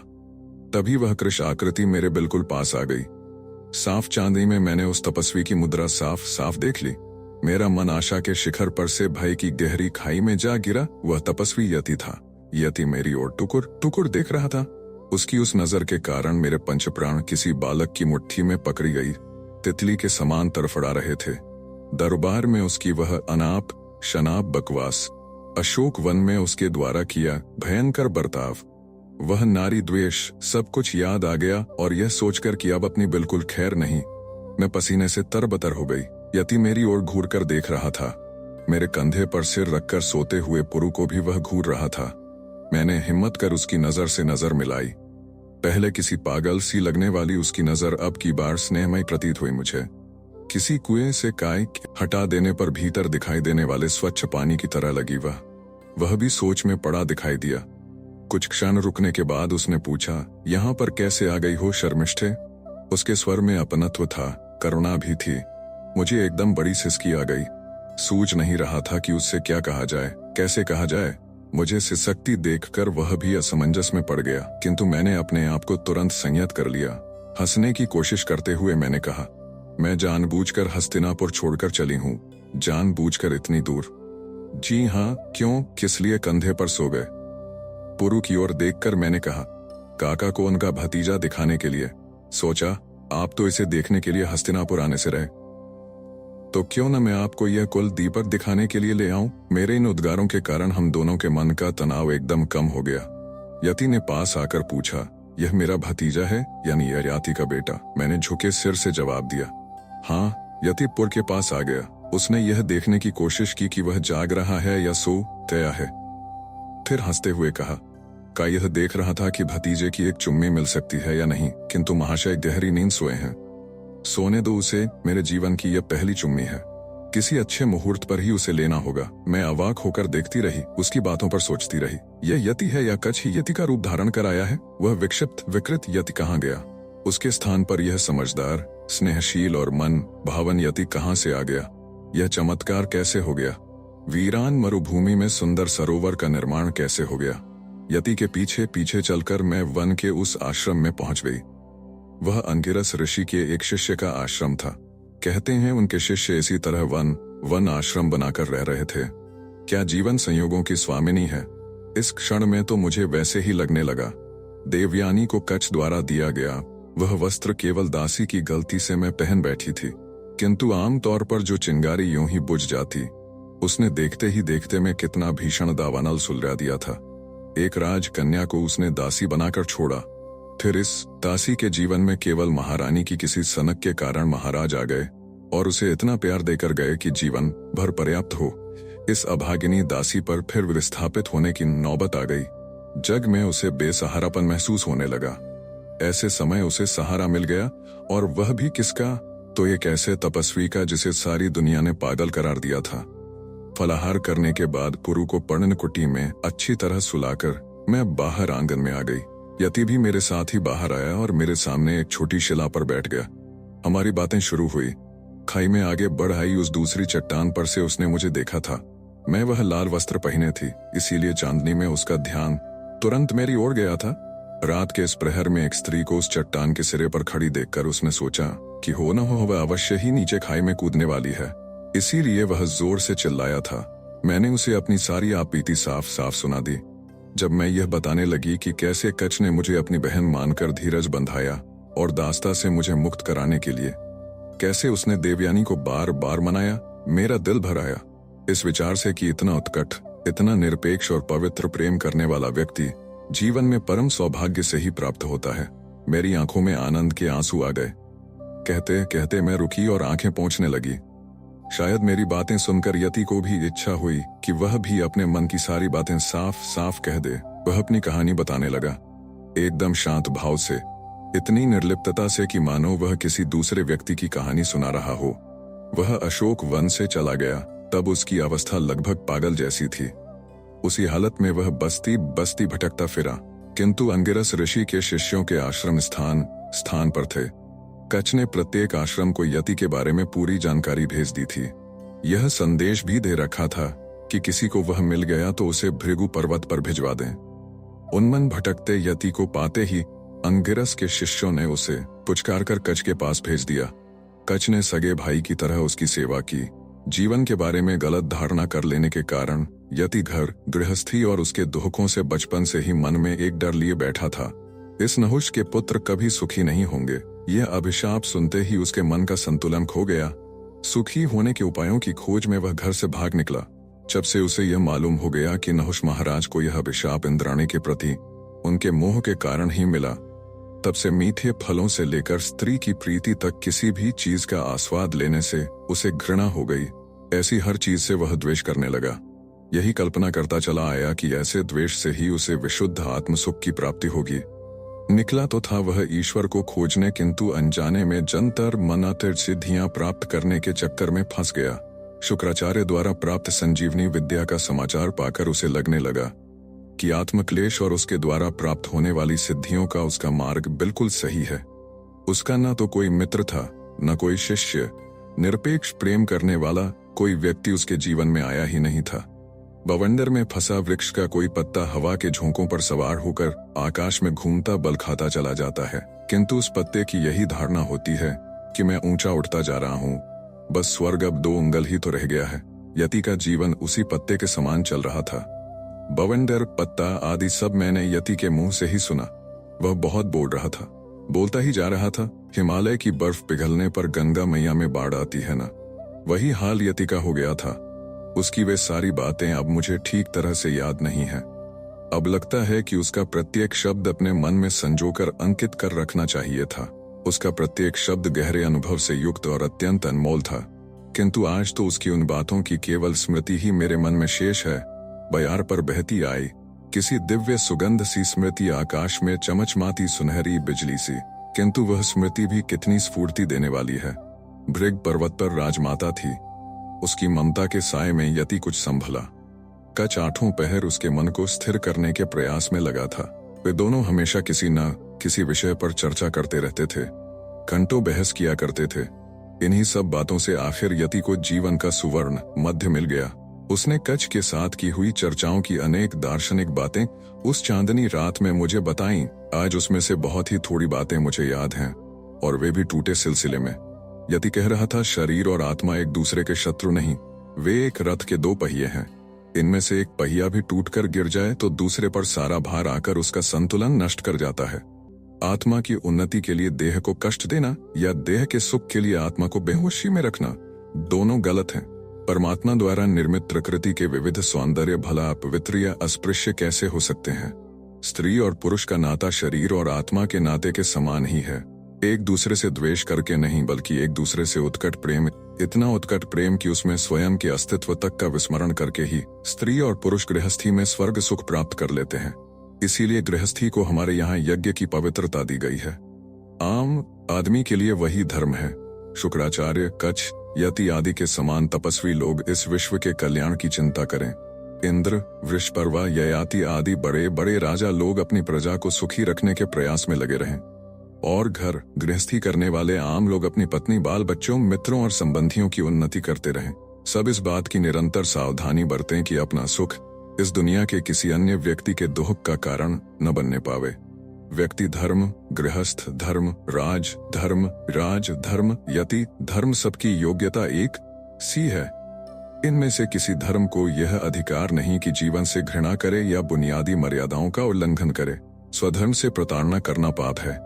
Speaker 1: तभी वह कृष आकृति मेरे बिल्कुल पास आ गई। साफ चांदनी में मैंने उस तपस्वी की मुद्रा साफ साफ देख ली। मेरा मन आशा के शिखर पर से भय की गहरी खाई में जा गिरा। वह तपस्वी यति था। यति मेरी ओर टुकुर टुकुर देख रहा था। उसकी उस नजर के कारण मेरे पंचप्राण किसी बालक की मुट्ठी में पकड़ी गई तितली के समान तड़फड़ा रहे थे। दरबार में उसकी वह अनाप शनाप बकवास, अशोक वन में उसके द्वारा किया भयंकर बर्ताव, वह नारी द्वेष, सब कुछ याद आ गया। और यह सोचकर कि अब अपनी बिल्कुल खैर नहीं, मैं पसीने से तरबतर हो गई। यति मेरी ओर घूरकर देख रहा था। मेरे कंधे पर सिर रखकर सोते हुए पुरु को भी वह घूर रहा था। मैंने हिम्मत कर उसकी नजर से नजर मिलाई। पहले किसी पागल सी लगने वाली उसकी नजर अब की बार स्नेहमय प्रतीत हुई मुझे। किसी कुएं से काय हटा देने पर भीतर दिखाई देने वाले स्वच्छ पानी की तरह लगी वह भी सोच में पड़ा दिखाई दिया। कुछ क्षण रुकने के बाद उसने पूछा, यहाँ पर कैसे आ गई हो शर्मिष्ठे? उसके स्वर में अपनत्व था, करुणा भी थी। मुझे एकदम बड़ी सिसकी आ गई। सूझ नहीं रहा था कि उससे क्या कहा जाए, कैसे कहा जाए। मुझे सिसकती देखकर वह भी असमंजस में पड़ गया, किंतु मैंने अपने आप को तुरंत संयत कर लिया। हंसने की कोशिश करते हुए मैंने कहा, मैं जानबूझकर हस्तिनापुर छोड़कर चली हूँ। जानबूझकर इतनी दूर? जी हाँ, क्यों, किस लिए कंधे पर सो गए? पुरु की ओर देखकर मैंने कहा, काका को उनका भतीजा दिखाने के लिए। सोचा आप तो इसे देखने के लिए हस्तिनापुर आने से रहे, तो क्यों न मैं आपको यह कुल दीपक दिखाने के लिए ले आऊं? मेरे इन उद्गारों के कारण हम दोनों के मन का तनाव एकदम कम हो गया। यति ने पास आकर पूछा, यह मेरा भतीजा है, यानी ययाति का बेटा? मैंने झुके सिर से जवाब दिया। हाँ। यति पुर के पास आ गया। उसने यह देखने की कोशिश की कि वह जाग रहा है या सो गया है। फिर हंसते हुए कहा, का यह देख रहा था कि भतीजे की एक चुम्मी मिल सकती है या नहीं, किंतु महाशय गहरी नींद सोए हैं। सोने दो उसे, मेरे जीवन की यह पहली चुम्मी है। किसी अच्छे मुहूर्त पर ही उसे लेना होगा। मैं अवाक होकर देखती रही, उसकी बातों पर सोचती रही। यह यति है या कच्छ ही यति का रूप धारण कर आया है? वह विक्षिप्त विकृत यति कहाँ गया? उसके स्थान पर यह समझदार, स्नेहशील और मन भावन यति कहाँ से आ गया? यह चमत्कार कैसे हो गया? वीरान मरुभूमि में सुंदर सरोवर का निर्माण कैसे हो गया? यति के पीछे पीछे चलकर मैं वन के उस आश्रम में पहुंच गई। वह अंगिरस ऋषि के एक शिष्य का आश्रम था। कहते हैं उनके शिष्य इसी तरह वन आश्रम बनाकर रह रहे थे। क्या जीवन संयोगों की स्वामिनी है? इस क्षण में तो मुझे वैसे ही लगने लगा। देवयानी को कच्छ द्वारा दिया गया वह वस्त्र केवल दासी की गलती से मैं पहन बैठी थी, किंतु आम तौर पर जो चिंगारी यूं ही बुझ जाती, उसने देखते ही देखते में कितना भीषण दावानल सुलझा दिया था। एक राजकन्या को उसने दासी बनाकर छोड़ा। फिर इस दासी के जीवन में केवल महारानी की किसी सनक के कारण महाराज आ गए और उसे इतना प्यार देकर गए कि जीवन भर पर्याप्त हो। इस अभागिनी दासी पर फिर विस्थापित होने की नौबत आ गई। जग में उसे बेसहारापन महसूस होने लगा। ऐसे समय उसे सहारा मिल गया, और वह भी किसका? तो एक ऐसे तपस्वी का जिसे सारी दुनिया ने पागल करार दिया था। फलाहार करने के बाद पुरु को पर्णकुटी में अच्छी तरह सुलाकर मैं बाहर आंगन में आ गई। यति भी मेरे साथ ही बाहर आया और मेरे सामने एक छोटी शिला पर बैठ गया। हमारी बातें शुरू हुई। खाई में आगे बढ़ आई उस दूसरी चट्टान पर से उसने मुझे देखा था। मैं वह लाल वस्त्र पहने थी, इसीलिए चांदनी में उसका ध्यान तुरंत मेरी ओर गया था। रात के इस प्रहर में एक स्त्री को उस चट्टान के सिरे पर खड़ी देखकर उसने सोचा कि हो न हो वह अवश्य ही नीचे खाई में कूदने वाली है, इसीलिए वह जोर से चिल्लाया था। मैंने उसे अपनी सारी आपबीती साफ साफ सुना दी। जब मैं यह बताने लगी कि कैसे कच्छ ने मुझे अपनी बहन मानकर धीरज बंधाया और दास्ता से मुझे मुक्त कराने के लिए कैसे उसने देवयानी को बार बार मनाया, मेरा दिल भर आया इस विचार से कि इतना उत्कट, इतना निरपेक्ष और पवित्र प्रेम करने वाला व्यक्ति जीवन में परम सौभाग्य से ही प्राप्त होता है। मेरी आंखों में आनंद के आंसू आ गए। कहते कहते मैं रुकी और आंखें पोंछने लगी। शायद मेरी बातें सुनकर यति को भी इच्छा हुई कि वह भी अपने मन की सारी बातें साफ साफ कह दे। वह अपनी कहानी बताने लगा, एकदम शांत भाव से, इतनी निर्लिप्तता से कि मानो वह किसी दूसरे व्यक्ति की कहानी सुना रहा हो। वह अशोक वन से चला गया, तब उसकी अवस्था लगभग पागल जैसी थी। उसी हालत में वह बस्ती बस्ती भटकता फिरा, किंतु अंगिरस ऋषि के शिष्यों के आश्रम स्थान पर थे। कच्छ ने प्रत्येक आश्रम को यति के बारे में पूरी जानकारी भेज दी थी। यह संदेश भी दे रखा था कि किसी को वह मिल गया तो उसे भृगु पर्वत पर भिजवा दें। उन्मन भटकते यति को पाते ही अंगिरस के शिष्यों ने उसे पुचकार कर कच्छ के पास भेज दिया। कच्छ ने सगे भाई की तरह उसकी सेवा की। जीवन के बारे में गलत धारणा कर लेने के कारण यति घर गृहस्थी और उसके दुखों से बचपन से ही मन में एक डर लिए बैठा था, इस नहुष के पुत्र कभी सुखी नहीं होंगे। यह अभिशाप सुनते ही उसके मन का संतुलन खो गया। सुखी होने के उपायों की खोज में वह घर से भाग निकला। जब से उसे यह मालूम हो गया कि नहुष महाराज को यह अभिशाप इंद्राणी के प्रति उनके मोह के कारण ही मिला, तब से मीठे फलों से लेकर स्त्री की प्रीति तक किसी भी चीज का आस्वाद लेने से उसे घृणा हो गई। ऐसी हर चीज से वह द्वेष करने लगा। यही कल्पना करता चला आया कि ऐसे द्वेष से ही उसे विशुद्ध आत्मसुख की प्राप्ति होगी। निकला तो था वह ईश्वर को खोजने, किंतु अनजाने में जंतर मनातर सिद्धियां प्राप्त करने के चक्कर में फंस गया। शुक्राचार्य द्वारा प्राप्त संजीवनी विद्या का समाचार पाकर उसे लगने लगा कि आत्मक्लेश और उसके द्वारा प्राप्त होने वाली सिद्धियों का उसका मार्ग बिल्कुल सही है। उसका न तो कोई मित्र था, न कोई शिष्य। निरपेक्ष प्रेम करने वाला कोई व्यक्ति उसके जीवन में आया ही नहीं था। बवंडर में फंसा वृक्ष का कोई पत्ता हवा के झोंकों पर सवार होकर आकाश में घूमता बल खाता चला जाता है, किंतु उस पत्ते की यही धारणा होती है कि मैं ऊंचा उठता जा रहा हूँ, बस स्वर्ग अब 2 उंगल ही तो रह गया है। यति का जीवन उसी पत्ते के समान चल रहा था। बवंडर, पत्ता आदि सब मैंने यति के मुंह से ही सुना। वह बहुत बोल रहा था, बोलता ही जा रहा था। हिमालय की बर्फ पिघलने पर गंगा मैया में बाढ़ आती है ना, वही हाल यति का हो गया था। उसकी वे सारी बातें अब मुझे ठीक तरह से याद नहीं है। अब लगता है कि उसका प्रत्येक शब्द अपने मन में संजोकर अंकित कर रखना चाहिए था। उसका प्रत्येक शब्द गहरे अनुभव से युक्त और अत्यंत अनमोल था, किंतु आज तो उसकी उन बातों की केवल स्मृति ही मेरे मन में शेष है। बयार पर बहती आई किसी दिव्य सुगंध सी स्मृति, आकाश में चमचमाती सुनहरी बिजली सी, किंतु वह स्मृति भी कितनी स्फूर्ति देने वाली है। भृग पर्वत पर राजमाता थी, उसकी ममता के साए में यति कुछ संभला। कच 8 पहर उसके मन को स्थिर करने के प्रयास में लगा था। वे दोनों हमेशा किसी न किसी विषय पर चर्चा करते रहते थे, घंटों बहस किया करते थे। इन्हीं सब बातों से आखिर यति को जीवन का सुवर्ण मध्य मिल गया। उसने कच के साथ की हुई चर्चाओं की अनेक दार्शनिक बातें उस चांदनी रात में मुझे बताईं। आज उसमें से बहुत ही थोड़ी बातें मुझे याद हैं, और वे भी टूटे सिलसिले में। यति कह रहा था, शरीर और आत्मा एक दूसरे के शत्रु नहीं, वे एक रथ के 2 पहिए हैं। इनमें से एक पहिया भी टूटकर गिर जाए तो दूसरे पर सारा भार आकर उसका संतुलन नष्ट कर जाता है। आत्मा की उन्नति के लिए देह को कष्ट देना या देह के सुख के लिए आत्मा को बेहोशी में रखना, दोनों गलत हैं। परमात्मा द्वारा निर्मित प्रकृति के विविध सौंदर्य भला अपवित्र या अस्पृश्य कैसे हो सकते हैं? स्त्री और पुरुष का नाता शरीर और आत्मा के नाते के समान ही है। एक दूसरे से द्वेष करके नहीं, बल्कि एक दूसरे से उत्कट प्रेम, इतना उत्कट प्रेम कि उसमें स्वयं के अस्तित्व तक का विस्मरण करके ही स्त्री और पुरुष गृहस्थी में स्वर्ग सुख प्राप्त कर लेते हैं। इसीलिए गृहस्थी को हमारे यहाँ यज्ञ की पवित्रता दी गई है। आम आदमी के लिए वही धर्म है। शुक्राचार्य, कच्छ, यति आदि के समान तपस्वी लोग इस विश्व के कल्याण की चिंता करें। इंद्र, वृषपर्वा, ययाति आदि बड़े बड़े राजा लोग अपनी प्रजा को सुखी रखने के प्रयास में लगे रहें, और घर गृहस्थी करने वाले आम लोग अपनी पत्नी, बाल बच्चों, मित्रों और संबंधियों की उन्नति करते रहें। सब इस बात की निरंतर सावधानी बरतें कि अपना सुख इस दुनिया के किसी अन्य व्यक्ति के दुख का कारण न बनने पावे। व्यक्ति धर्म, गृहस्थ धर्म, राज धर्म, यति धर्म, सबकी योग्यता एक सी है। इनमें से किसी धर्म को यह अधिकार नहीं कि जीवन से घृणा करे या बुनियादी मर्यादाओं का उल्लंघन करे। स्वधर्म से प्रताड़ना करना पाप है,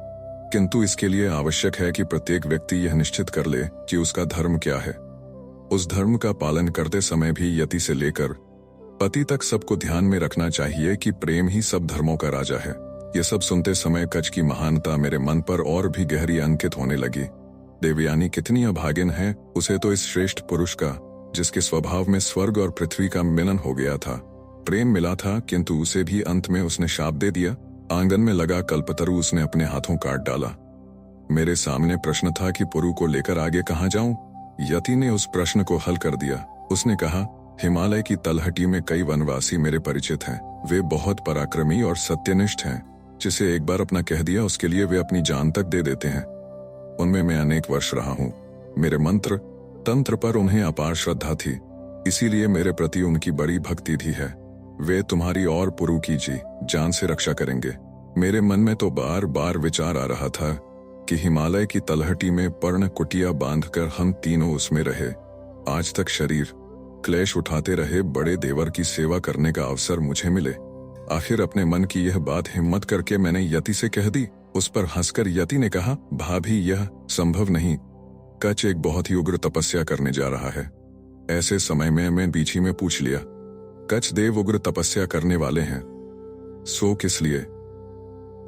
Speaker 1: किंतु इसके लिए आवश्यक है कि प्रत्येक व्यक्ति यह निश्चित कर ले कि उसका धर्म क्या है। उस धर्म का पालन करते समय भी यति से लेकर पति तक सबको ध्यान में रखना चाहिए कि प्रेम ही सब धर्मों का राजा है। ये सब सुनते समय कच्छ की महानता मेरे मन पर और भी गहरी अंकित होने लगी। देवयानी कितनी अभागिन है, उसे तो इस श्रेष्ठ पुरुष का, जिसके स्वभाव में स्वर्ग और पृथ्वी का मिलन हो गया था, प्रेम मिला था, किंतु उसे भी अंत में उसने शाप दे दिया। आंगन में लगा कल्पतरु उसने अपने हाथों काट डाला। मेरे सामने प्रश्न था कि पुरु को लेकर आगे कहाँ जाऊं? यति ने उस प्रश्न को हल कर दिया। उसने कहा, हिमालय की तलहटी में कई वनवासी मेरे परिचित हैं। वे बहुत पराक्रमी और सत्यनिष्ठ हैं। जिसे एक बार अपना कह दिया उसके लिए वे अपनी जान तक दे देते हैं। उनमें मैं अनेक वर्ष रहा हूँ। मेरे मंत्र तंत्र पर उन्हें अपार श्रद्धा थी, इसीलिए मेरे प्रति उनकी बड़ी भक्ति भी है। वे तुम्हारी और पुरु की जी जान से रक्षा करेंगे। मेरे मन में तो बार बार विचार आ रहा था कि हिमालय की तलहटी में पर्ण कुटिया बांधकर हम तीनों उसमें रहे। आज तक शरीर क्लेश उठाते रहे बड़े देवर की सेवा करने का अवसर मुझे मिले। आखिर अपने मन की यह बात हिम्मत करके मैंने यति से कह दी। उस पर हंसकर यति ने कहा, भाभी यह संभव नहीं। कच्छ एक बहुत ही उग्र तपस्या करने जा रहा है। ऐसे समय में मैं बीच ही में पूछ लिया, कच्छ देव उग्र तपस्या करने वाले हैं, सो किस लिए?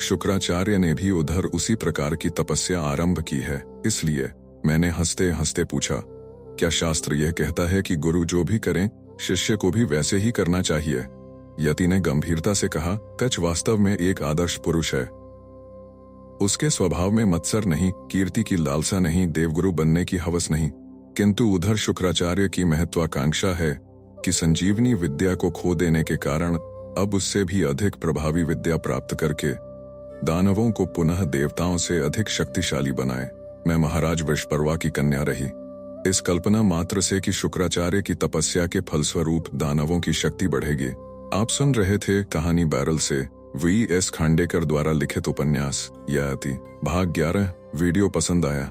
Speaker 1: शुक्राचार्य ने भी उधर उसी प्रकार की तपस्या आरंभ की है, इसलिए। मैंने हंसते हंसते पूछा, क्या शास्त्र यह कहता है कि गुरु जो भी करें शिष्य को भी वैसे ही करना चाहिए? यति ने गंभीरता से कहा, कच वास्तव में एक आदर्श पुरुष है। उसके स्वभाव में मत्सर नहीं, कीर्ति की लालसा नहीं, देवगुरु बनने की हवस नहीं, किंतु उधर शुक्राचार्य की महत्वाकांक्षा है कि संजीवनी विद्या को खो देने के कारण अब उससे भी अधिक प्रभावी विद्या प्राप्त करके दानवों को पुनः देवताओं से अधिक शक्तिशाली बनाए। मैं महाराज वृषपर्वा की कन्या रही। इस कल्पना मात्र से कि शुक्राचार्य की तपस्या के फलस्वरूप दानवों की शक्ति बढ़ेगी। आप सुन रहे थे कहानी बैरल से V.S. खांडेकर द्वारा लिखित उपन्यास यति भाग 11। वीडियो पसंद आया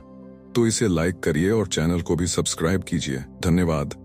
Speaker 1: तो इसे लाइक करिए और चैनल को भी सब्सक्राइब कीजिए। धन्यवाद।